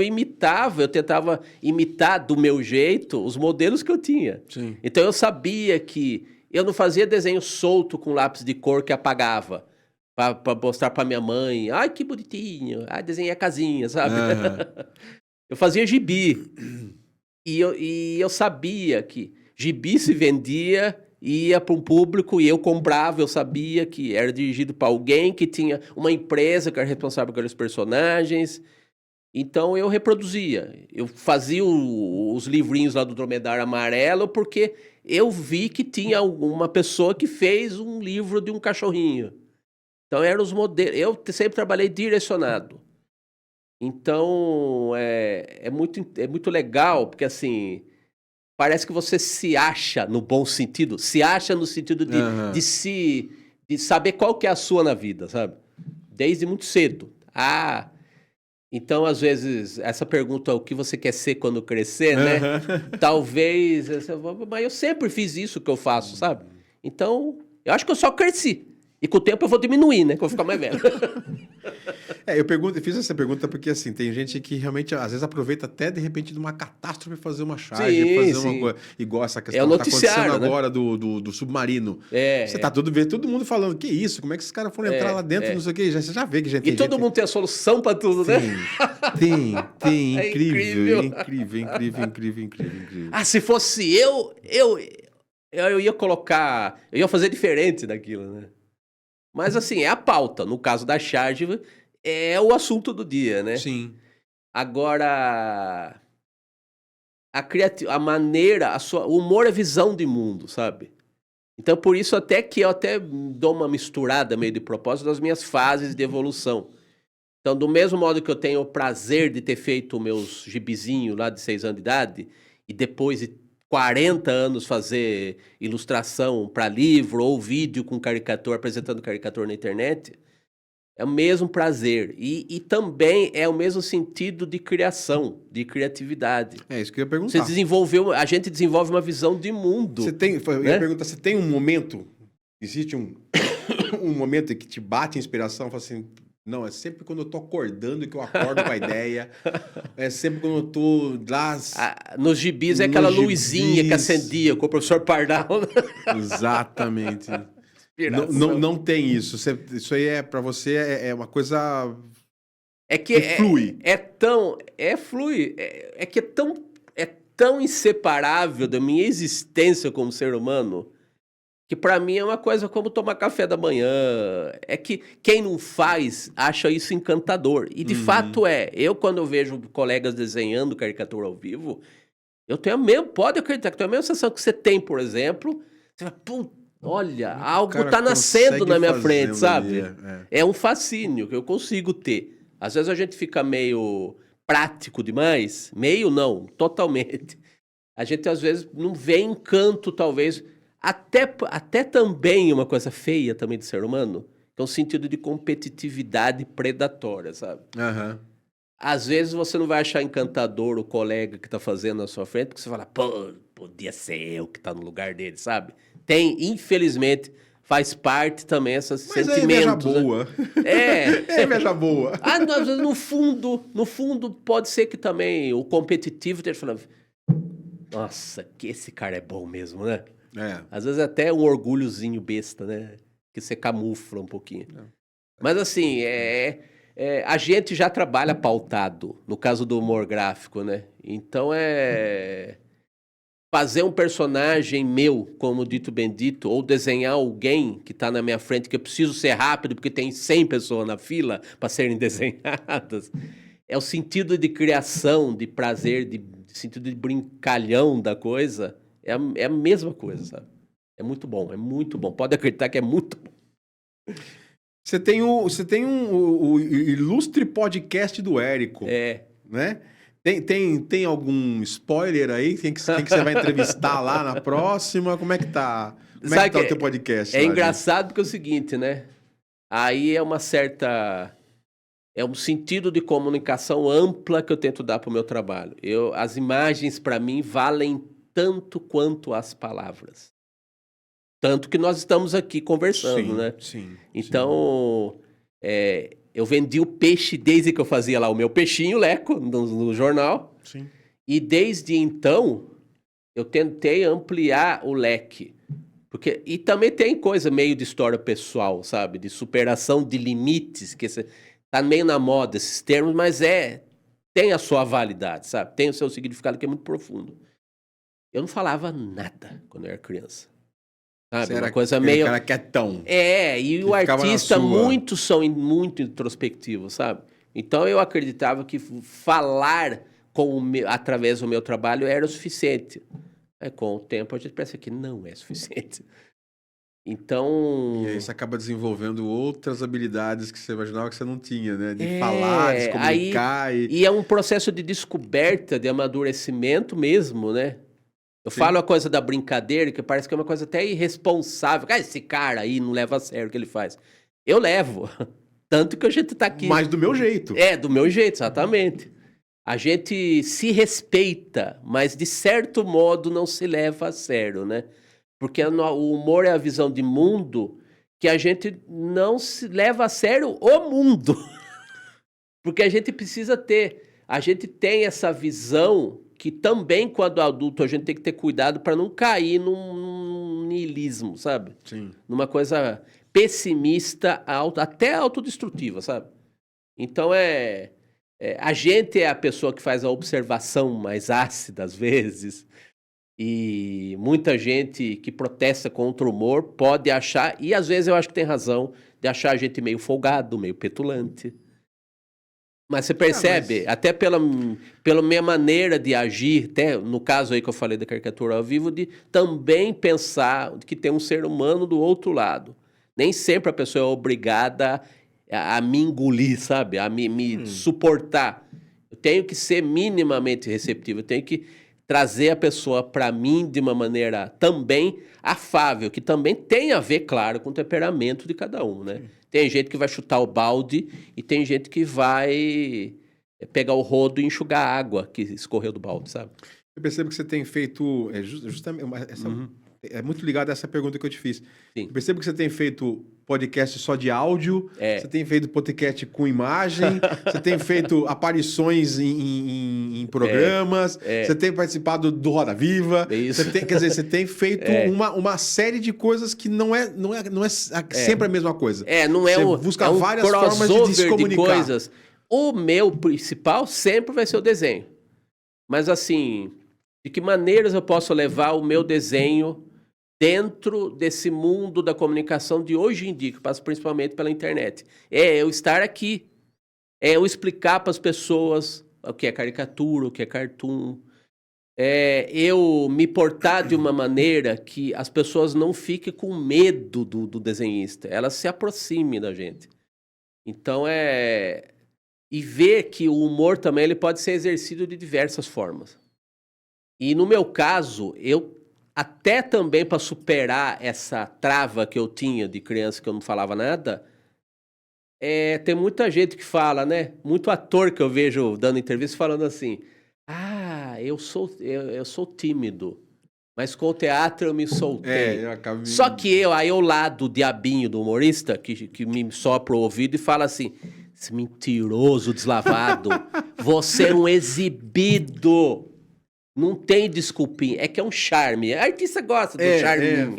tentava imitar do meu jeito os modelos que eu tinha. Sim. Então eu sabia que eu não fazia desenho solto com lápis de cor que apagava. Pra mostrar pra minha mãe. Ai, que bonitinho. Ai, desenhei a casinha, sabe? Eu fazia gibi. E eu sabia que gibi se vendia, ia para um público e eu comprava. Eu sabia que era dirigido para alguém que tinha uma empresa que era responsável pelos personagens. Então eu reproduzia. Eu fazia os livrinhos lá do Dromedário Amarelo porque eu vi que tinha uma pessoa que fez um livro de um cachorrinho. Então, eram os modelos. Eu sempre trabalhei direcionado. Então, é muito legal, porque assim, parece que você se acha no bom sentido. Se acha no sentido de saber qual que é a sua na vida, sabe? Desde muito cedo. Então, às vezes, essa pergunta, o que você quer ser quando crescer, né? Talvez... Mas eu sempre fiz isso que eu faço, sabe? Então, eu acho que eu só cresci. E com o tempo eu vou diminuir, né? Que eu vou ficar mais velho. Eu fiz essa pergunta porque, assim, tem gente que realmente, às vezes, aproveita até, de repente, de uma catástrofe fazer uma charge, fazer uma coisa. Igual essa questão que tá acontecendo agora do submarino. Você tá todo mundo falando, que isso? Como é que esses caras foram entrar lá dentro, não sei o quê? Você já vê que já tem E todo mundo tem a solução pra tudo, né? Tem. É Incrível. Se fosse eu ia colocar... Eu ia fazer diferente daquilo, né? Mas assim, é a pauta. No caso da charge, é o assunto do dia, né? Sim. Agora, a maneira, o humor é visão de mundo, sabe? Então, por isso até que eu até dou uma misturada meio de propósito das minhas fases de evolução. Então, do mesmo modo que eu tenho o prazer de ter feito meus gibizinhos lá de 6 anos de idade, e depois de 40 anos fazer ilustração para livro ou vídeo com caricatura, apresentando caricatura na internet, é o mesmo prazer. E também é o mesmo sentido de criação, de criatividade. É isso que eu ia perguntar. A gente desenvolve uma visão de mundo. Eu ia perguntar, você tem um momento, existe um momento em que te bate a inspiração, fala assim... Não, é sempre quando eu tô acordando que eu acordo com a ideia. É sempre quando eu tô lá... Nos gibis é aquela luzinha que acendia com o professor Pardal. Exatamente. Não tem isso. Isso aí pra você é uma coisa... Que flui. Flui. É tão inseparável da minha existência como ser humano... que pra mim é uma coisa como tomar café da manhã. É que quem não faz acha isso encantador. E de fato eu quando eu vejo colegas desenhando caricatura ao vivo, eu tenho pode acreditar que eu tenho a mesma sensação que você tem, por exemplo. Você fala, olha, algo tá nascendo na minha frente, sabe? É um fascínio que eu consigo ter. Às vezes a gente fica meio prático demais. Meio não, totalmente. A gente às vezes não vê encanto, talvez... Até também uma coisa feia também do ser humano, que é um sentido de competitividade predatória, sabe? Às vezes você não vai achar encantador o colega que tá fazendo na sua frente, porque você fala, podia ser eu que tá no lugar dele, sabe? Infelizmente, faz parte também esses sentimentos. É inveja boa. É inveja boa. No fundo, pode ser que também o competitivo esteja falando, nossa, que esse cara é bom mesmo, né? Às vezes até um orgulhozinho besta, né? Que você camufla um pouquinho. Mas assim, a gente já trabalha pautado, no caso do humor gráfico, né? Então fazer um personagem meu, como Dito Bendito, ou desenhar alguém que está na minha frente, que eu preciso ser rápido, porque tem 100 pessoas na fila para serem desenhadas. É o sentido de criação, de prazer, de sentido de brincalhão da coisa. É a mesma coisa, sabe? É muito bom, é muito bom. Pode acreditar que é muito bom. Você tem o ilustre podcast do Érico, né? Tem algum spoiler aí? Quem que você vai entrevistar lá na próxima? Como é que tá? Como é que tá o teu podcast? É engraçado porque é o seguinte, né? Aí é uma certa... É um sentido de comunicação ampla que eu tento dar para o meu trabalho. As imagens, para mim, valem tanto quanto as palavras. Tanto que nós estamos aqui conversando, né? Sim. Então, eu vendi o peixe desde que eu fazia lá o meu peixinho, Leco, no jornal. Sim. E desde então, eu tentei ampliar o leque. E também tem coisa meio de história pessoal, sabe? De superação de limites, que tá meio na moda esses termos, mas tem a sua validade, sabe? Tem o seu significado que é muito profundo. Eu não falava nada quando eu era criança. Sabe? Uma coisa meio... cara quietão. E o artista, muitos são muito introspectivos, sabe? Então eu acreditava que falar através do meu trabalho era o suficiente. Com o tempo a gente pensa que não é suficiente. Então... E aí você acaba desenvolvendo outras habilidades que você imaginava que você não tinha, né? De falar, de se comunicar. E é um processo de descoberta, de amadurecimento mesmo, né? Eu falo a coisa da brincadeira, que parece que é uma coisa até irresponsável. Esse cara aí não leva a sério o que ele faz. Eu levo. Tanto que a gente tá aqui. Mas do meu jeito. Do meu jeito, exatamente. A gente se respeita, mas de certo modo não se leva a sério, né? Porque o humor é a visão de mundo que a gente não se leva a sério o mundo. Porque a gente precisa ter. A gente tem essa visão que também, quando adulto, a gente tem que ter cuidado para não cair num niilismo, sabe? Sim. Numa coisa pessimista, até autodestrutiva, sabe? Então, a gente é a pessoa que faz a observação mais ácida, às vezes, e muita gente que protesta contra o humor pode achar, e às vezes eu acho que tem razão, de achar a gente meio folgado, meio petulante. Mas você percebe, até pela minha maneira de agir, até no caso aí que eu falei da caricatura ao vivo, de também pensar que tem um ser humano do outro lado. Nem sempre a pessoa é obrigada a me engolir, sabe? A me suportar. Eu tenho que ser minimamente receptivo, eu tenho que trazer a pessoa para mim de uma maneira também afável, que também tem a ver, claro, com o temperamento de cada um, né? Tem gente que vai chutar o balde e tem gente que vai pegar o rodo e enxugar a água que escorreu do balde, sabe? Eu percebo que você tem feito... justamente é muito ligado a essa pergunta que eu te fiz. Sim. Eu percebo que você tem feito podcast só de áudio, você tem feito podcast com imagem, você tem feito aparições em programas, você tem participado do Roda Viva, você tem feito uma série de coisas que não é sempre a mesma coisa. Não é você busca várias formas de se comunicar. De coisas. O meu principal sempre vai ser o desenho. Mas assim, de que maneiras eu posso levar o meu desenho dentro desse mundo da comunicação de hoje em dia, que passa principalmente pela internet? Eu estar aqui, eu explicar para as pessoas o que é caricatura, o que é cartoon, eu me portar de uma maneira que as pessoas não fiquem com medo do desenhista, elas se aproximem da gente. Então, e ver que o humor também ele pode ser exercido de diversas formas. E no meu caso, eu até também para superar essa trava que eu tinha de criança que eu não falava nada, tem muita gente que fala, né? Muito ator que eu vejo dando entrevista falando assim, eu sou tímido, mas com o teatro eu me soltei. Só que aí o lado diabinho do humorista, que me sopra o ouvido e fala assim, esse mentiroso deslavado, você é um exibido. Não tem desculpinha, é que é um charme. A artista gosta do charme,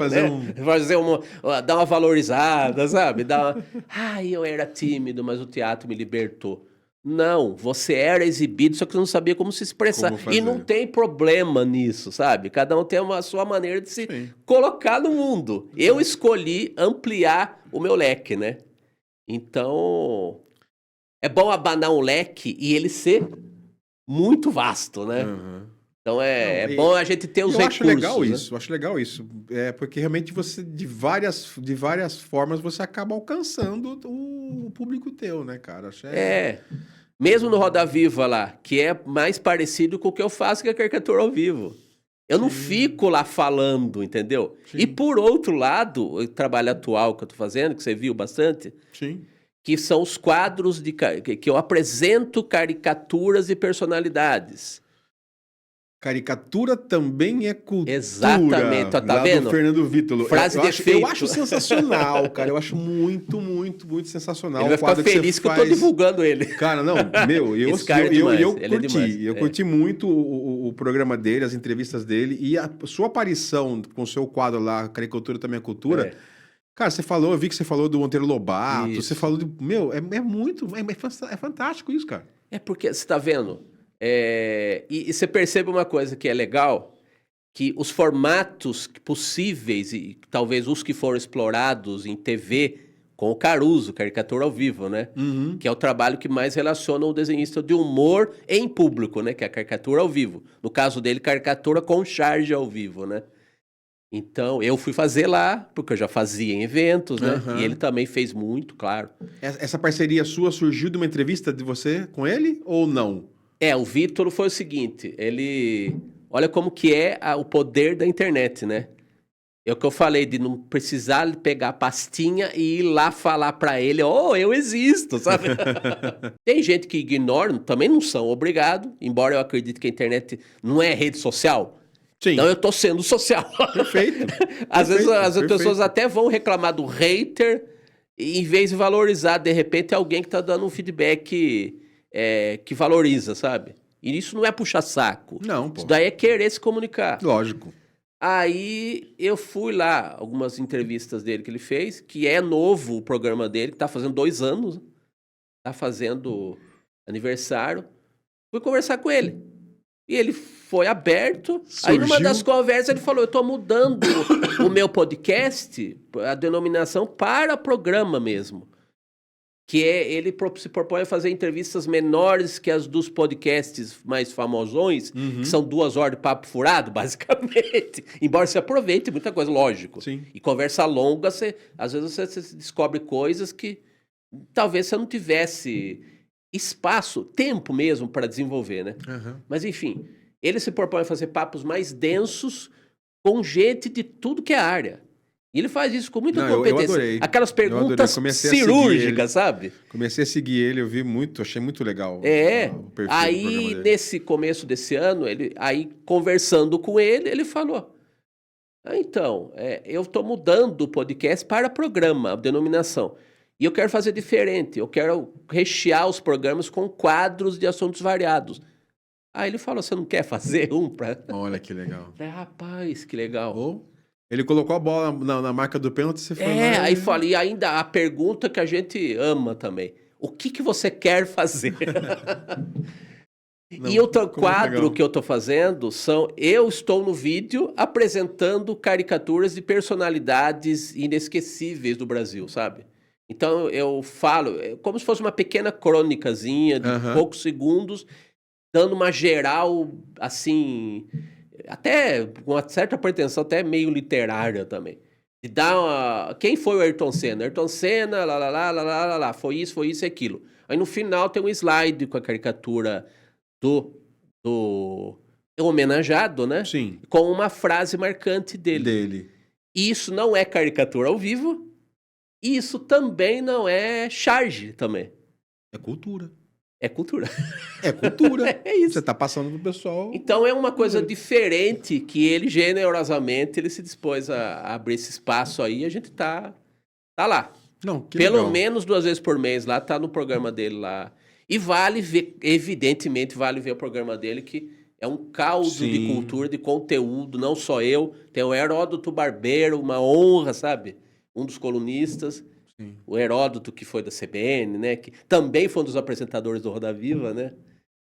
dar uma valorizada, sabe? Eu era tímido, mas o teatro me libertou. Não, você era exibido, só que você não sabia como se expressar. Como fazer. E não tem problema nisso, sabe? Cada um tem a sua maneira de se Sim. colocar no mundo. Eu escolhi ampliar o meu leque, né? Então, é bom abanar um leque e ele ser muito vasto, né? Aham. Então, é Não, bom a gente ter os Eu recursos. acho legal né? isso, eu acho legal isso. É porque realmente você, de várias formas, você acaba alcançando o público teu, né, cara? Mesmo no Roda Viva lá, que é mais parecido com o que eu faço que a caricatura ao vivo. Eu não fico lá falando, entendeu? Sim. E por outro lado, o trabalho atual que eu tô fazendo, que você viu bastante, Sim. que são os quadros que eu apresento caricaturas e personalidades. Caricatura também é cultura. Exatamente, tá lá vendo? do Fernando Vítolo. Frase eu de acho, efeito. eu acho sensacional, cara. Eu acho muito, muito, muito sensacional. Ele vai o quadro ficar feliz que eu tô faz. divulgando ele. Cara, não, meu, Esse cara é demais, ele é curti. demais, Eu é. curti muito o programa dele, as entrevistas dele e a sua aparição com o seu quadro lá, Caricatura Também é Cultura. É. Cara, eu vi que você falou do Monteiro Lobato, Isso. você falou de. Meu, é fantástico isso, cara. É porque, você tá vendo? E você percebe uma coisa que é legal, que os formatos possíveis, e talvez os que foram explorados em TV, com o Caruso, caricatura ao vivo, né? Uhum. Que é o trabalho que mais relaciona o desenhista de humor em público, né? Que é a caricatura ao vivo. No caso dele, caricatura com charge ao vivo, né? Então, eu fui fazer lá, porque eu já fazia em eventos, né? Aham. E ele também fez muito, claro. Essa parceria sua surgiu de uma entrevista de você com ele ou não? O Vitor foi o seguinte, ele... Olha como que é o poder da internet, né? É o que eu falei, de não precisar pegar a pastinha e ir lá falar pra ele, eu existo, sabe? Tem gente que ignora, também não são obrigados, embora eu acredite que a internet não é rede social. Sim. Então eu tô sendo social. Perfeito. Às vezes as Perfeito. pessoas até vão reclamar do hater, e em vez de valorizar, de repente, é alguém que tá dando um feedback que valoriza, sabe? E isso não é puxar saco. Não, pô. Isso daí é querer se comunicar. Lógico. Aí eu fui lá, algumas entrevistas dele que ele fez, que é novo o programa dele, que tá fazendo 2 anos, tá fazendo aniversário. Fui conversar com ele. E ele foi aberto. Aí numa das conversas ele falou, eu tô mudando o meu podcast, a denominação, para programa mesmo. Que ele se propõe a fazer entrevistas menores que as dos podcasts mais famosões, que são 2 horas de papo furado, basicamente. Embora você aproveite muita coisa, lógico. Sim. E conversa longa, às vezes você descobre coisas que talvez você não tivesse espaço, tempo mesmo para desenvolver, né? Aham. Mas enfim, ele se propõe a fazer papos mais densos com gente de tudo que é área. E ele faz isso com muita Não, eu competência. adorei. Aquelas Eu adorei. perguntas Comecei a seguir cirúrgicas, sabe? Comecei a seguir ele, eu vi muito, achei muito legal o perfil do programa Aí dele. nesse começo desse ano, aí conversando com ele, ele falou, então, eu estou mudando o podcast para programa, a denominação. E eu quero fazer diferente, eu quero rechear os programas com quadros de assuntos variados. Aí ele falou, você não quer fazer um para... Olha que legal. Rapaz, que legal. Ou ele colocou a bola na marca do pênalti e você foi lá Aí falei, e ainda a pergunta que a gente ama também. O que você quer fazer? Não, E outro ficou muito quadro legal. que eu tô fazendo eu estou no vídeo apresentando caricaturas de personalidades inesquecíveis do Brasil, sabe? Então eu falo, como se fosse uma pequena crônicazinha de Aham. poucos segundos, dando uma geral, assim, até com uma certa pretensão, até meio literária também. De dar quem foi o Ayrton Senna? Ayrton Senna, lá, foi isso e aquilo. Aí no final tem um slide com a caricatura do homenageado, né? Sim, Com uma frase marcante dele. dele. E isso não é caricatura ao vivo, e isso também não é charge também. É cultura. É cultura. É cultura. É isso. Você tá passando pro pessoal. Então é uma coisa diferente que ele generosamente ele se dispôs a abrir esse espaço aí e a gente tá lá. Não, que Pelo legal. menos 2 vezes por mês lá, tá no programa dele lá. E vale ver, evidentemente, vale ver o programa dele, que é um caldo de Sim. cultura, de conteúdo, não só eu. Tem o Heródoto Barbeiro, uma honra, sabe? Um dos colunistas. Sim. O Heródoto, que foi da CBN, né? Que também foi um dos apresentadores do Roda Viva, né?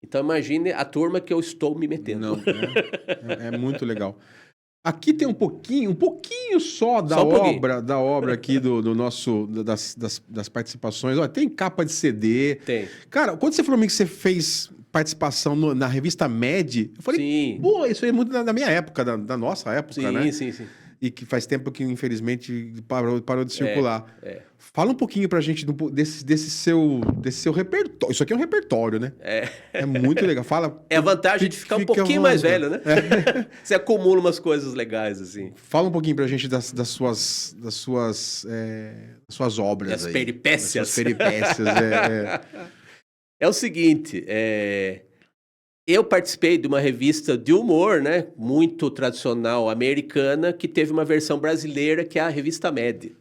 Então imagine a turma que eu estou me metendo. Não, é muito legal. Aqui tem um pouquinho só da Só um pouquinho. da obra aqui do nosso, das participações. Olha, tem capa de CD. Tem. Cara, quando você falou comigo que você fez participação na revista Med, eu falei, Sim. pô, isso aí é muito da minha época, da nossa época, Sim, né? sim, sim. E que faz tempo que, infelizmente, parou de circular. É. Fala um pouquinho pra gente desse seu repertório. Isso aqui é um repertório, né? É muito legal. Fala. É a vantagem de ficar um pouquinho mais velho, né? Você acumula umas coisas legais, assim. Fala um pouquinho pra gente das suas obras Das aí. peripécias. Das suas peripécias. É o seguinte, eu participei de uma revista de humor, né? Muito tradicional americana, que teve uma versão brasileira, que é a revista Med.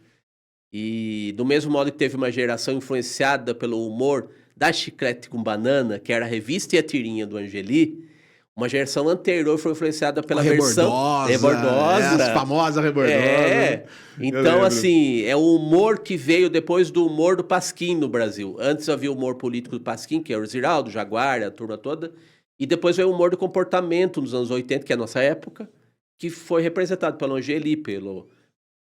E do mesmo modo que teve uma geração influenciada pelo humor da Chiclete com Banana, que era a revista e a tirinha do Angeli, uma geração anterior foi influenciada pela versão Rebordosa. As famosas Rebordosa. Então, assim, é o humor que veio depois do humor do Pasquim no Brasil. Antes havia o humor político do Pasquim, que é o Ziraldo, o Jaguar, a turma toda. E depois veio o humor do comportamento nos anos 80, que é a nossa época, que foi representado pelo Angeli, pelo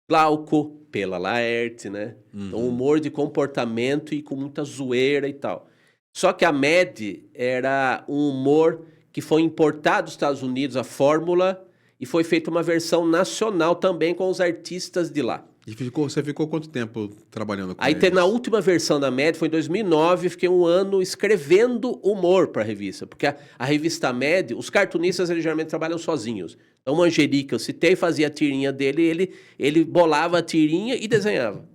Glauco, pela Laerte, né? Então, humor de comportamento e com muita zoeira e tal. Só que a Med era um humor que foi importado dos Estados Unidos, a fórmula, e foi feita uma versão nacional também com os artistas de lá. E você ficou quanto tempo trabalhando com Aí, eles? na última versão da Med, foi em 2009, fiquei um ano escrevendo humor para a revista. Porque a revista Med, os cartunistas, eles geralmente trabalham sozinhos. Então, o Angeli, que eu citei, fazia a tirinha dele, ele bolava a tirinha e desenhava.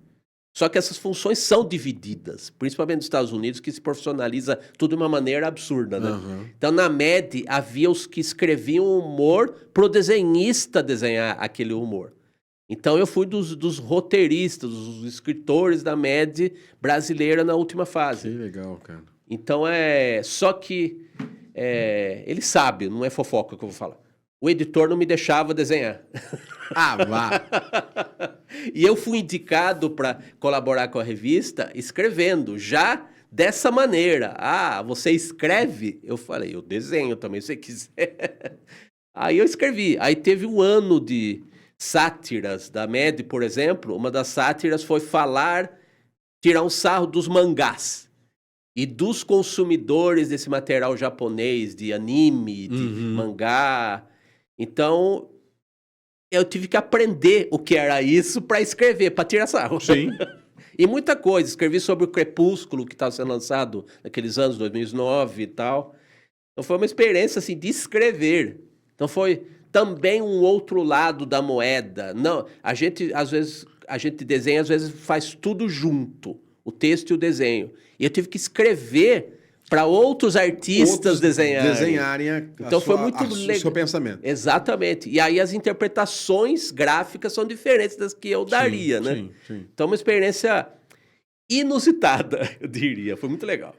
Só que essas funções são divididas, principalmente nos Estados Unidos, que se profissionaliza tudo de uma maneira absurda, né? Então, na Med, havia os que escreviam humor pro desenhista desenhar aquele humor. Então, eu fui dos roteiristas, dos escritores da Med brasileira na última fase. Que legal, cara. Então, só que ele sabe, não é fofoca que eu vou falar. O editor não me deixava desenhar. Ah, vá! E eu fui indicado para colaborar com a revista escrevendo, já dessa maneira. Ah, você escreve? Eu falei, eu desenho também, se você quiser. Aí eu escrevi. Aí teve um ano de sátiras da Med, por exemplo. Uma das sátiras foi tirar um sarro dos mangás e dos consumidores desse material japonês, de anime, de mangá. Então, eu tive que aprender o que era isso para escrever, para tirar sarro. Sim. E muita coisa. Escrevi sobre o Crepúsculo, que estava sendo lançado naqueles anos, 2009 e tal. Então, foi uma experiência, assim, de escrever. Então, foi também um outro lado da moeda. Não, às vezes, a gente desenha, às vezes faz tudo junto. O texto e o desenho. E eu tive que escrever para outros artistas desenharem. Então foi muito legal. O seu pensamento. Exatamente. E aí as interpretações gráficas são diferentes das que eu daria, né? Sim. Então uma experiência inusitada, eu diria. Foi muito legal.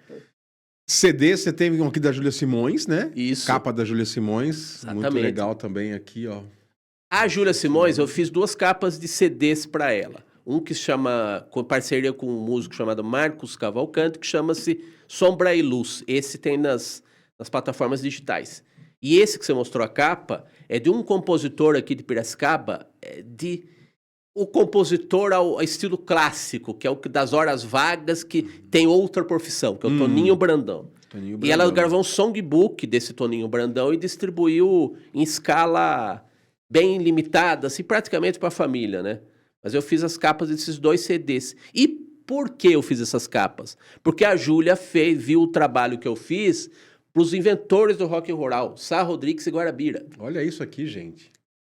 CD, você teve um aqui da Júlia Simões, né? Isso. Capa da Júlia Simões. Exatamente. Muito legal também aqui, ó. A Júlia Simões, eu fiz 2 capas de CDs para ela. Um que se chama, com parceria com um músico chamado Marcos Cavalcante, que chama-se Sombra e Luz. Esse tem nas plataformas digitais. E esse que você mostrou a capa é de um compositor aqui de Piracicaba, o compositor ao estilo clássico, que é o das horas vagas, que tem outra profissão, que é o Toninho Brandão. E ela gravou um songbook desse Toninho Brandão e distribuiu em escala bem limitada, assim, praticamente para a família, né? Mas eu fiz as capas desses 2 CDs. E por que eu fiz essas capas? Porque a Júlia viu o trabalho que eu fiz para os inventores do rock rural, Sá Rodrigues e Guarabira. Olha isso aqui, gente.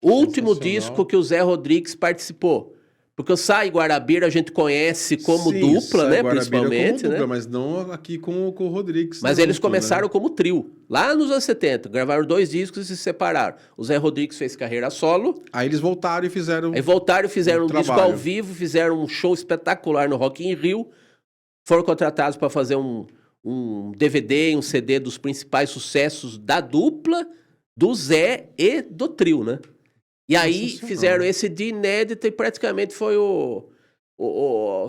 O último disco que o Zé Rodrigues participou. Porque o Sá e Guarabira a gente conhece como dupla, né? Principalmente, como dupla, né? Mas não aqui com o Rodrigues. Mas eles começaram como trio. Lá nos anos 70. Gravaram 2 discos e se separaram. O Zé Rodrigues fez carreira solo. Aí eles voltaram e fizeram... um disco ao vivo, fizeram um show espetacular no Rock in Rio. Foram contratados para fazer um DVD, um CD dos principais sucessos da dupla, do Zé e do trio, né? E aí fizeram esse de inédito e praticamente foi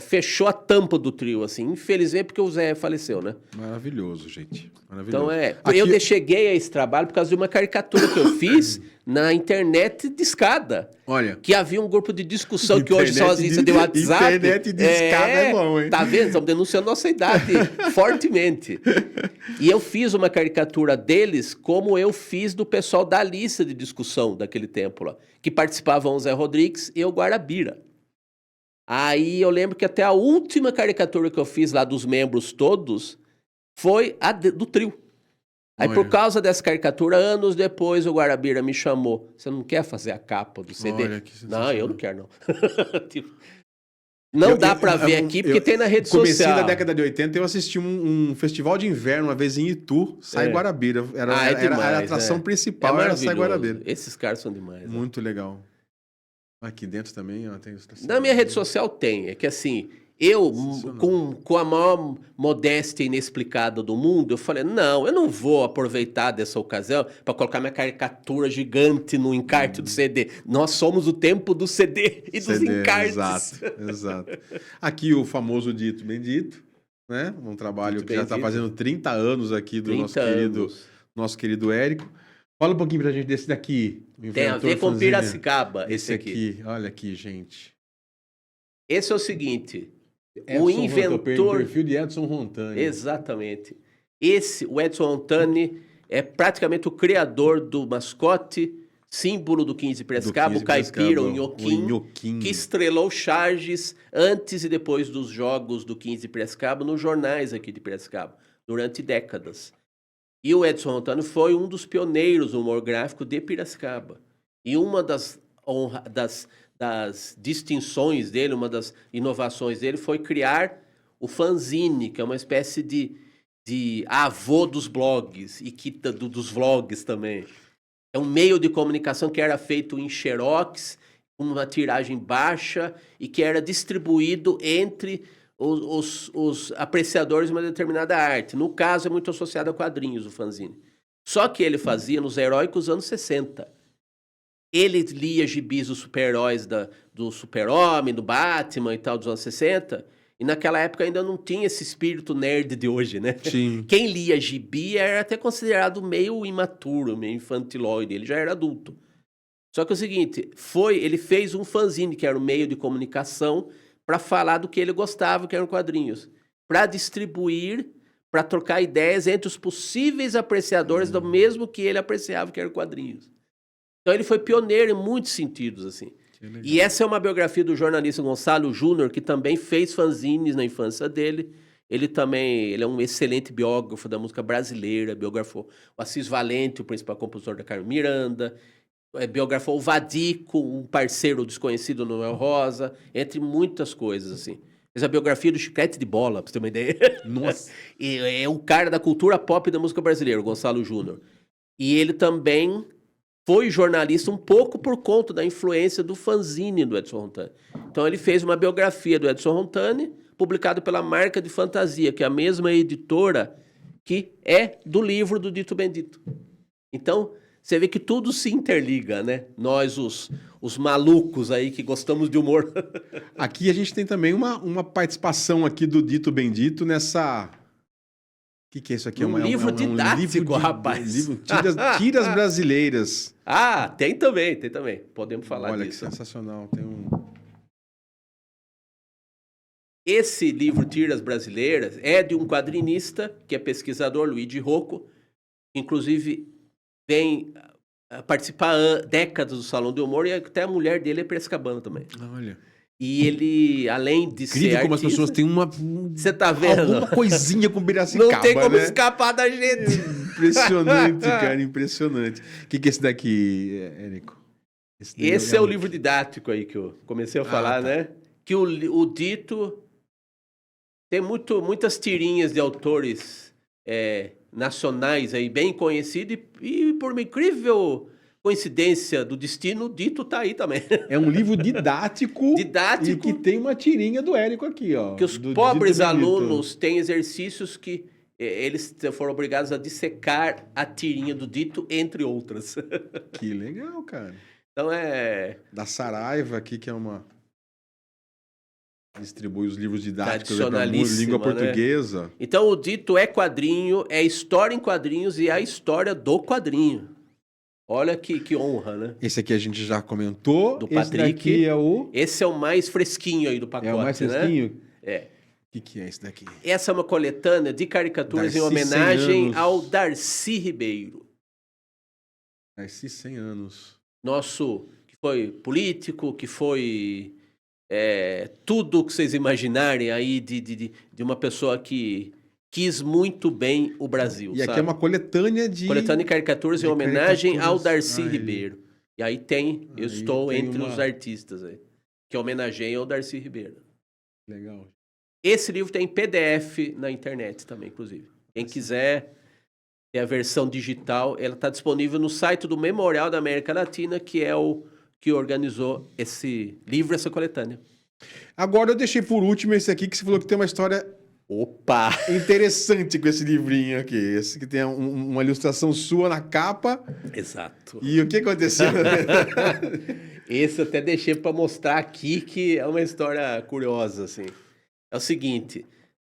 fechou a tampa do trio, assim. Infelizmente, porque o Zé faleceu, né? Maravilhoso, gente. Então, Maravilhoso. eu cheguei a esse trabalho por causa de uma caricatura que eu fiz na internet de escada. Olha, Que havia um grupo de discussão que hoje são as listas de WhatsApp. Internet de escada é bom, hein? Tá vendo? Estamos denunciando nossa idade fortemente. E eu fiz uma caricatura deles como eu fiz do pessoal da lista de discussão daquele tempo lá. Que participavam o Zé Rodrigues e o Guarabira. Aí eu lembro que até a última caricatura que eu fiz lá dos membros todos foi a do trio. Aí Olha. por causa dessa caricatura, anos depois o Guarabira me chamou. Você não quer fazer a capa do CD? Olha, que Não, eu não sensacional. quero não. Tipo, não dá pra ver aqui porque tem na rede Comecei social. da década de 80, eu assisti um festival de inverno uma vez em Itu, Sai Guarabira. Era demais, a atração principal, era Sai Guarabira. Esses caras são demais. Né? Muito legal. Aqui dentro também, ó, tem... Na minha rede social tem. É que assim, eu, com a maior modéstia inexplicada do mundo, eu falei, não, eu não vou aproveitar dessa ocasião para colocar minha caricatura gigante no encarte do CD. Nós somos o tempo do CD e dos encartes. Exato. Aqui o famoso Dito Bendito, né? Um trabalho Dito que já está Bendito. fazendo 30 anos aqui do 30 nosso querido Érico. Fala um pouquinho pra gente desse daqui. Tem a ver com Piracicaba, esse aqui. Olha aqui, gente. Esse é o seguinte, Edson o inventor... perfil de Edson Rontani. Exatamente. O Edson Rontani é praticamente o criador do mascote, símbolo do 15 de Piracicaba, o caipira, o Nhoquim, que estrelou charges antes e depois dos jogos do 15 de Piracicaba nos jornais aqui de Piracicaba, durante décadas. E o Edson Rontani foi um dos pioneiros do humor gráfico de Piracicaba. E uma das distinções dele, uma das inovações dele foi criar o fanzine, que é uma espécie de avô dos blogs e dos vlogs também. É um meio de comunicação que era feito em xerox, uma tiragem baixa e que era distribuído entre os apreciadores de uma determinada arte. No caso, é muito associado a quadrinhos, o fanzine. Só que ele fazia nos heróicos anos 60. Ele lia gibis dos super-heróis do Super-Homem, do Batman e tal, dos anos 60. E naquela época ainda não tinha esse espírito nerd de hoje, né? Sim. Quem lia gibi era até considerado meio imaturo, meio infantiloide. Ele já era adulto. Só que é o seguinte, ele fez um fanzine, que era um meio de comunicação, para falar do que ele gostava, que eram quadrinhos. Para distribuir, para trocar ideias entre os possíveis apreciadores do mesmo que ele apreciava, que eram quadrinhos. Então ele foi pioneiro em muitos sentidos, assim. E essa é uma biografia do jornalista Gonçalo Júnior, que também fez fanzines na infância dele. Ele é um excelente biógrafo da música brasileira, biografou o Assis Valente, o principal compositor da Carmen Miranda, biografou o Vadico, um parceiro desconhecido do Noel Rosa, entre muitas coisas, assim. Fez a biografia do Chiclete de Bola, pra você ter uma ideia. Nossa! E é um cara da cultura pop da música brasileira, o Gonçalo Júnior. E ele também foi jornalista um pouco por conta da influência do fanzine do Edson Rontani. Então ele fez uma biografia do Edson Rontani, publicado pela Marca de Fantasia, que é a mesma editora que é do livro do Dito Bendito. Então, você vê que tudo se interliga, né? Nós, os malucos aí que gostamos de humor. Aqui a gente tem também uma participação aqui do Dito Bendito nessa... O que é isso aqui? Um livro didático, rapaz. Tiras brasileiras. Ah, tem também. Podemos falar disso. Olha, que sensacional. Esse livro Tiras Brasileiras é de um quadrinista, que é pesquisador, Luigi Rocco, inclusive vem participar décadas do Salão do Humor, e até a mulher dele é piracicabana também. Olha. E ele, além de ser como artista, as pessoas têm você tá vendo? Alguma coisinha com Piracicaba, não tem como né? escapar da gente. Impressionante, cara, impressionante. O que é esse daqui, Érico? Esse é o livro didático aí que eu comecei a falar, tá. Né? Que o Dito tem muitas tirinhas de autores nacionais aí, bem conhecidos, e por uma incrível coincidência do destino, o Dito tá aí também. É um livro didático e que tem uma tirinha do Érico aqui, ó. Que os pobres alunos têm exercícios que eles foram obrigados a dissecar a tirinha do Dito, entre outras. Que legal, cara. Então Da Saraiva aqui, que é uma... Distribui os livros didáticos para Tradicionalíssima, língua né? portuguesa. Então, o Dito é quadrinho, é história em quadrinhos e é a história do quadrinho. Olha que honra, né? Esse aqui a gente já comentou. Do Esse Patrick. daqui é o... Esse é o mais fresquinho aí do pacote, É o mais né? fresquinho? É. O que é esse daqui? Essa é uma coletânea de caricaturas Darcy, em homenagem 100 anos. ao Darcy Ribeiro. Darcy, 100 anos. Nosso, que foi político, que foi tudo o que vocês imaginarem aí de uma pessoa que quis muito bem o Brasil, E aqui sabe? é uma coletânea de... Coletânea de caricaturas em de homenagem ao caricaturas Darcy a ele. Ribeiro. E aí eu Aí estou tem entre uma- os artistas aí, que homenageiam ao Darcy Ribeiro. Legal. Esse livro tem PDF na internet também, inclusive. Quem quiser ter a versão digital, ela está disponível no site do Memorial da América Latina, que é o que organizou esse livro, essa coletânea. Agora eu deixei por último esse aqui, que você falou que tem uma história Opa! interessante com esse livrinho aqui. Esse que tem uma ilustração sua na capa. Exato. E o que aconteceu? Esse eu até deixei para mostrar aqui, que é uma história curiosa, assim. É o seguinte,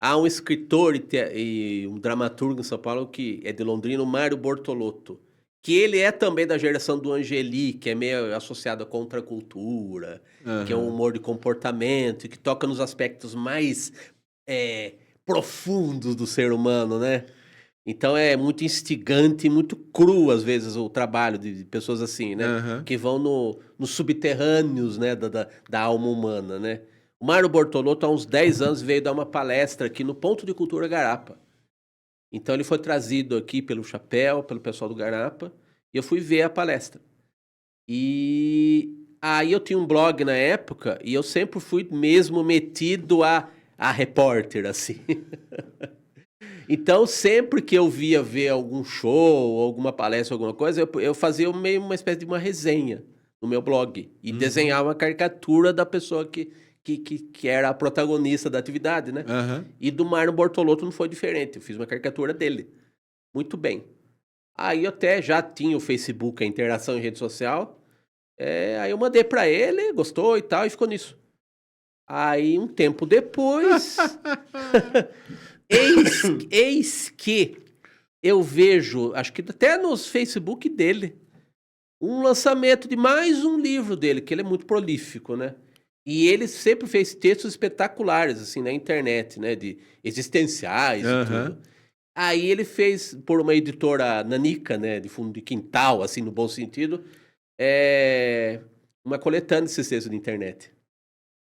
há um escritor e um dramaturgo em São Paulo que é de Londrina, o Mário Bortolotto, que ele é também da geração do Angeli, que é meio associado à contracultura, que é um humor de comportamento, e que toca nos aspectos mais profundos do ser humano, né? Então é muito instigante e muito cru, às vezes, o trabalho de pessoas assim, né? Aham. Que vão nos subterrâneos, né? Da alma humana, né? O Mário Bortolotto, há uns 10 anos, veio dar uma palestra aqui no Ponto de Cultura Garapa. Então ele foi trazido aqui pelo Chapéu, pelo pessoal do Garapa, e eu fui ver a palestra. E aí eu tinha um blog na época, e eu sempre fui mesmo metido a repórter, assim. Então, sempre que eu via ver algum show, alguma palestra, alguma coisa, eu fazia meio uma espécie de uma resenha no meu blog. E desenhava uma caricatura da pessoa que era a protagonista da atividade, né? Aham. E do Mário Bortolotto não foi diferente. Eu fiz uma caricatura dele. Muito bem. Aí eu até já tinha o Facebook, a interação em rede social. Aí eu mandei pra ele, gostou e tal, e ficou nisso. Aí, um tempo depois... Eis que eu vejo, acho que até nos Facebook dele, um lançamento de mais um livro dele, que ele é muito prolífico, né? E ele sempre fez textos espetaculares, assim, na internet, né? De existenciais e tudo. Aí ele fez, por uma editora nanica, né? De fundo de quintal, assim, no bom sentido, uma coletânea desses textos de internet.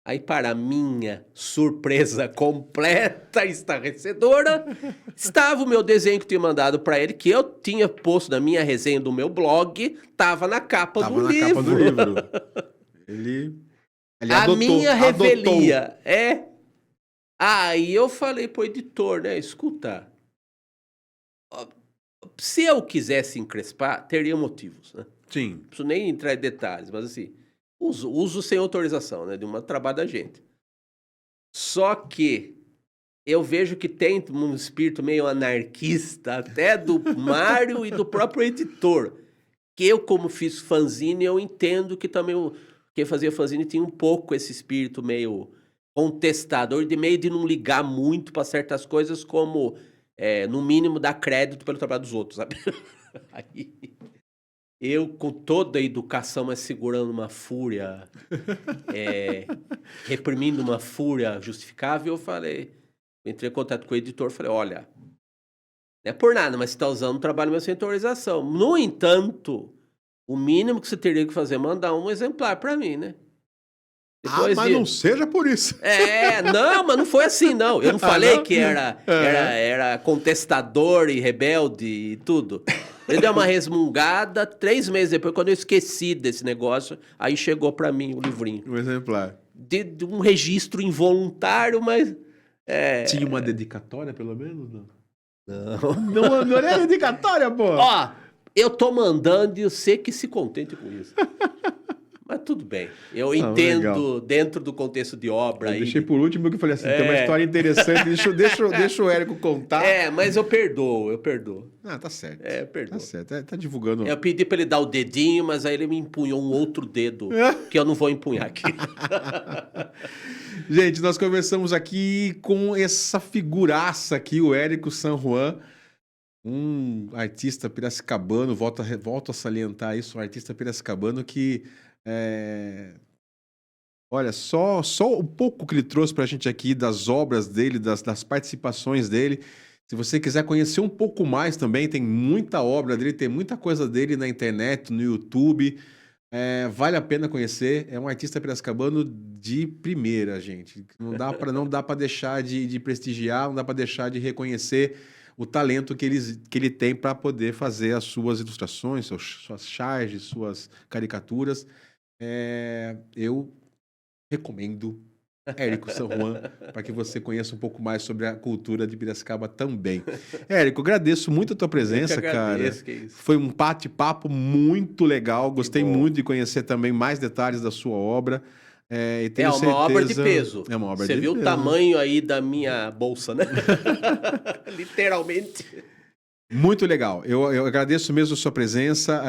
Aí, para minha surpresa completa e estarrecedora, estava o meu desenho que eu tinha mandado para ele, que eu tinha posto na minha resenha do meu blog, estava na capa do livro. Capa do livro. Ele A minha revelia Aí eu falei pro editor, né? Escuta, se eu quisesse encrespar, teria motivos, né? Sim. Não preciso nem entrar em detalhes, mas assim, uso sem autorização, né? De um trabalho da gente. Só que eu vejo que tem um espírito meio anarquista, até do Mário e do próprio editor. Que eu, como fiz fanzine, eu entendo que também quem fazia fanzine tinha um pouco esse espírito meio contestador, de não ligar muito para certas coisas, como, no mínimo, dar crédito pelo trabalho dos outros, sabe? Aí... Eu, com toda a educação, mas segurando uma fúria, reprimindo uma fúria justificável, entrei em contato com o editor, falei, olha, não é por nada, mas você está usando um trabalho meu sem autorização. No entanto, o mínimo que você teria que fazer é mandar um exemplar para mim, né? Depois mas não seja por isso. Não, mas não foi assim, não. Eu não falei que era contestador e rebelde e tudo. Ele deu uma resmungada, 3 meses depois, quando eu esqueci desse negócio, aí chegou pra mim o livrinho. Um exemplar. De um registro involuntário, mas... Tinha uma dedicatória, pelo menos? Não. Não era dedicatória, pô! Ó, eu tô mandando e você que se contente com isso. Mas tudo bem. Eu entendo legal. Dentro do contexto de obra. Eu deixei por último que eu falei assim, tem uma história interessante, deixa o Érico contar. Mas eu perdoo. Ah, tá certo. Eu perdoo. Tá certo, tá divulgando. Eu pedi pra ele dar o dedinho, mas aí ele me empunhou um outro dedo, que eu não vou empunhar aqui. Gente, nós conversamos aqui com essa figuraça aqui, o Érico San Juan, um artista piracicabano, volto a salientar isso, um artista piracicabano que, olha, só o pouco que ele trouxe pra gente aqui das obras dele, das participações dele. Se você quiser conhecer um pouco mais também, tem muita obra dele, tem muita coisa dele na internet, no YouTube. Vale a pena conhecer. É um artista piracicabano de primeira, gente. Não dá para deixar de prestigiar, não dá para deixar de reconhecer o talento que ele tem para poder fazer as suas ilustrações, suas charges, suas caricaturas. Eu recomendo Érico San Juan, para que você conheça um pouco mais sobre a cultura de Piracicaba também. Érico, agradeço muito a tua presença, Eu que agradeço, cara. que isso. Foi um bate-papo muito legal. Gostei bom. muito de conhecer também mais detalhes da sua obra. E tenho É uma obra de certeza- peso. É uma obra Você de viu peso. o tamanho aí da minha bolsa, né? Literalmente. Muito legal. Eu agradeço mesmo a sua presença.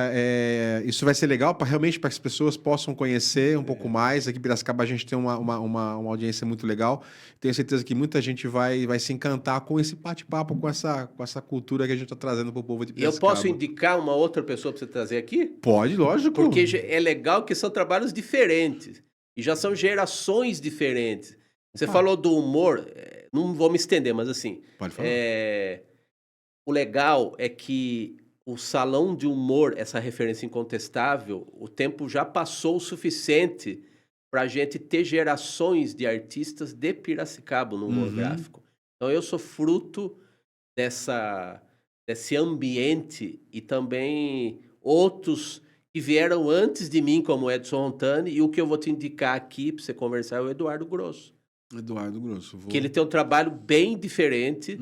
Isso vai ser legal realmente para que as pessoas possam conhecer um pouco mais. Aqui em Piracicaba a gente tem uma audiência muito legal. Tenho certeza que muita gente vai se encantar com esse bate-papo, com essa cultura que a gente está trazendo para o povo de E eu Piracicaba. posso indicar uma outra pessoa para você trazer aqui? Pode, lógico. Porque é legal que são trabalhos diferentes. E já são gerações diferentes. Você falou do humor, não vou me estender, mas assim... Pode falar. O legal é que o salão de humor, essa referência incontestável, o tempo já passou o suficiente para a gente ter gerações de artistas de Piracicaba no humor gráfico. Então eu sou fruto desse ambiente e também outros que vieram antes de mim, como o Edson Rontani, e o que eu vou te indicar aqui para você conversar é o Eduardo Grosso. Eduardo Grosso. Que ele tem um trabalho bem diferente.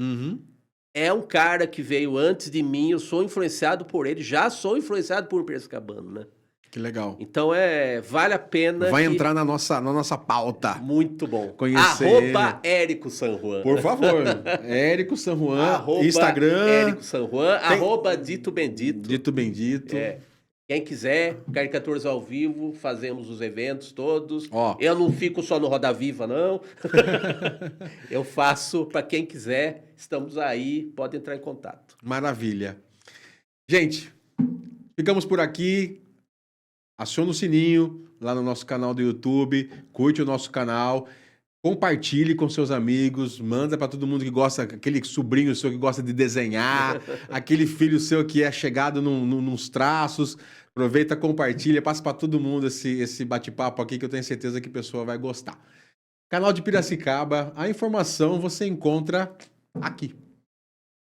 É um cara que veio antes de mim, eu sou influenciado por ele, já sou influenciado por Piracicabano, né? Que legal. Então vale a pena. Vai entrar na nossa pauta. Muito bom. Conhecer @Érico San Juan. Por favor. Érico San Juan, @ Instagram. Érico San Juan, @Dito Bendito. Dito Bendito. Quem quiser, caricaturas ao vivo, fazemos os eventos todos. Ó. Eu não fico só no Roda Viva, não. Eu faço para quem quiser. Estamos aí, pode entrar em contato. Maravilha. Gente, ficamos por aqui. Aciona o sininho lá no nosso canal do YouTube. Curte o nosso canal. Compartilhe com seus amigos. Manda para todo mundo que gosta, aquele sobrinho seu que gosta de desenhar, aquele filho seu que é chegado nos traços. Aproveita, compartilha, passa para todo mundo esse bate-papo aqui que eu tenho certeza que a pessoa vai gostar. Canal de Piracicaba, a informação você encontra aqui.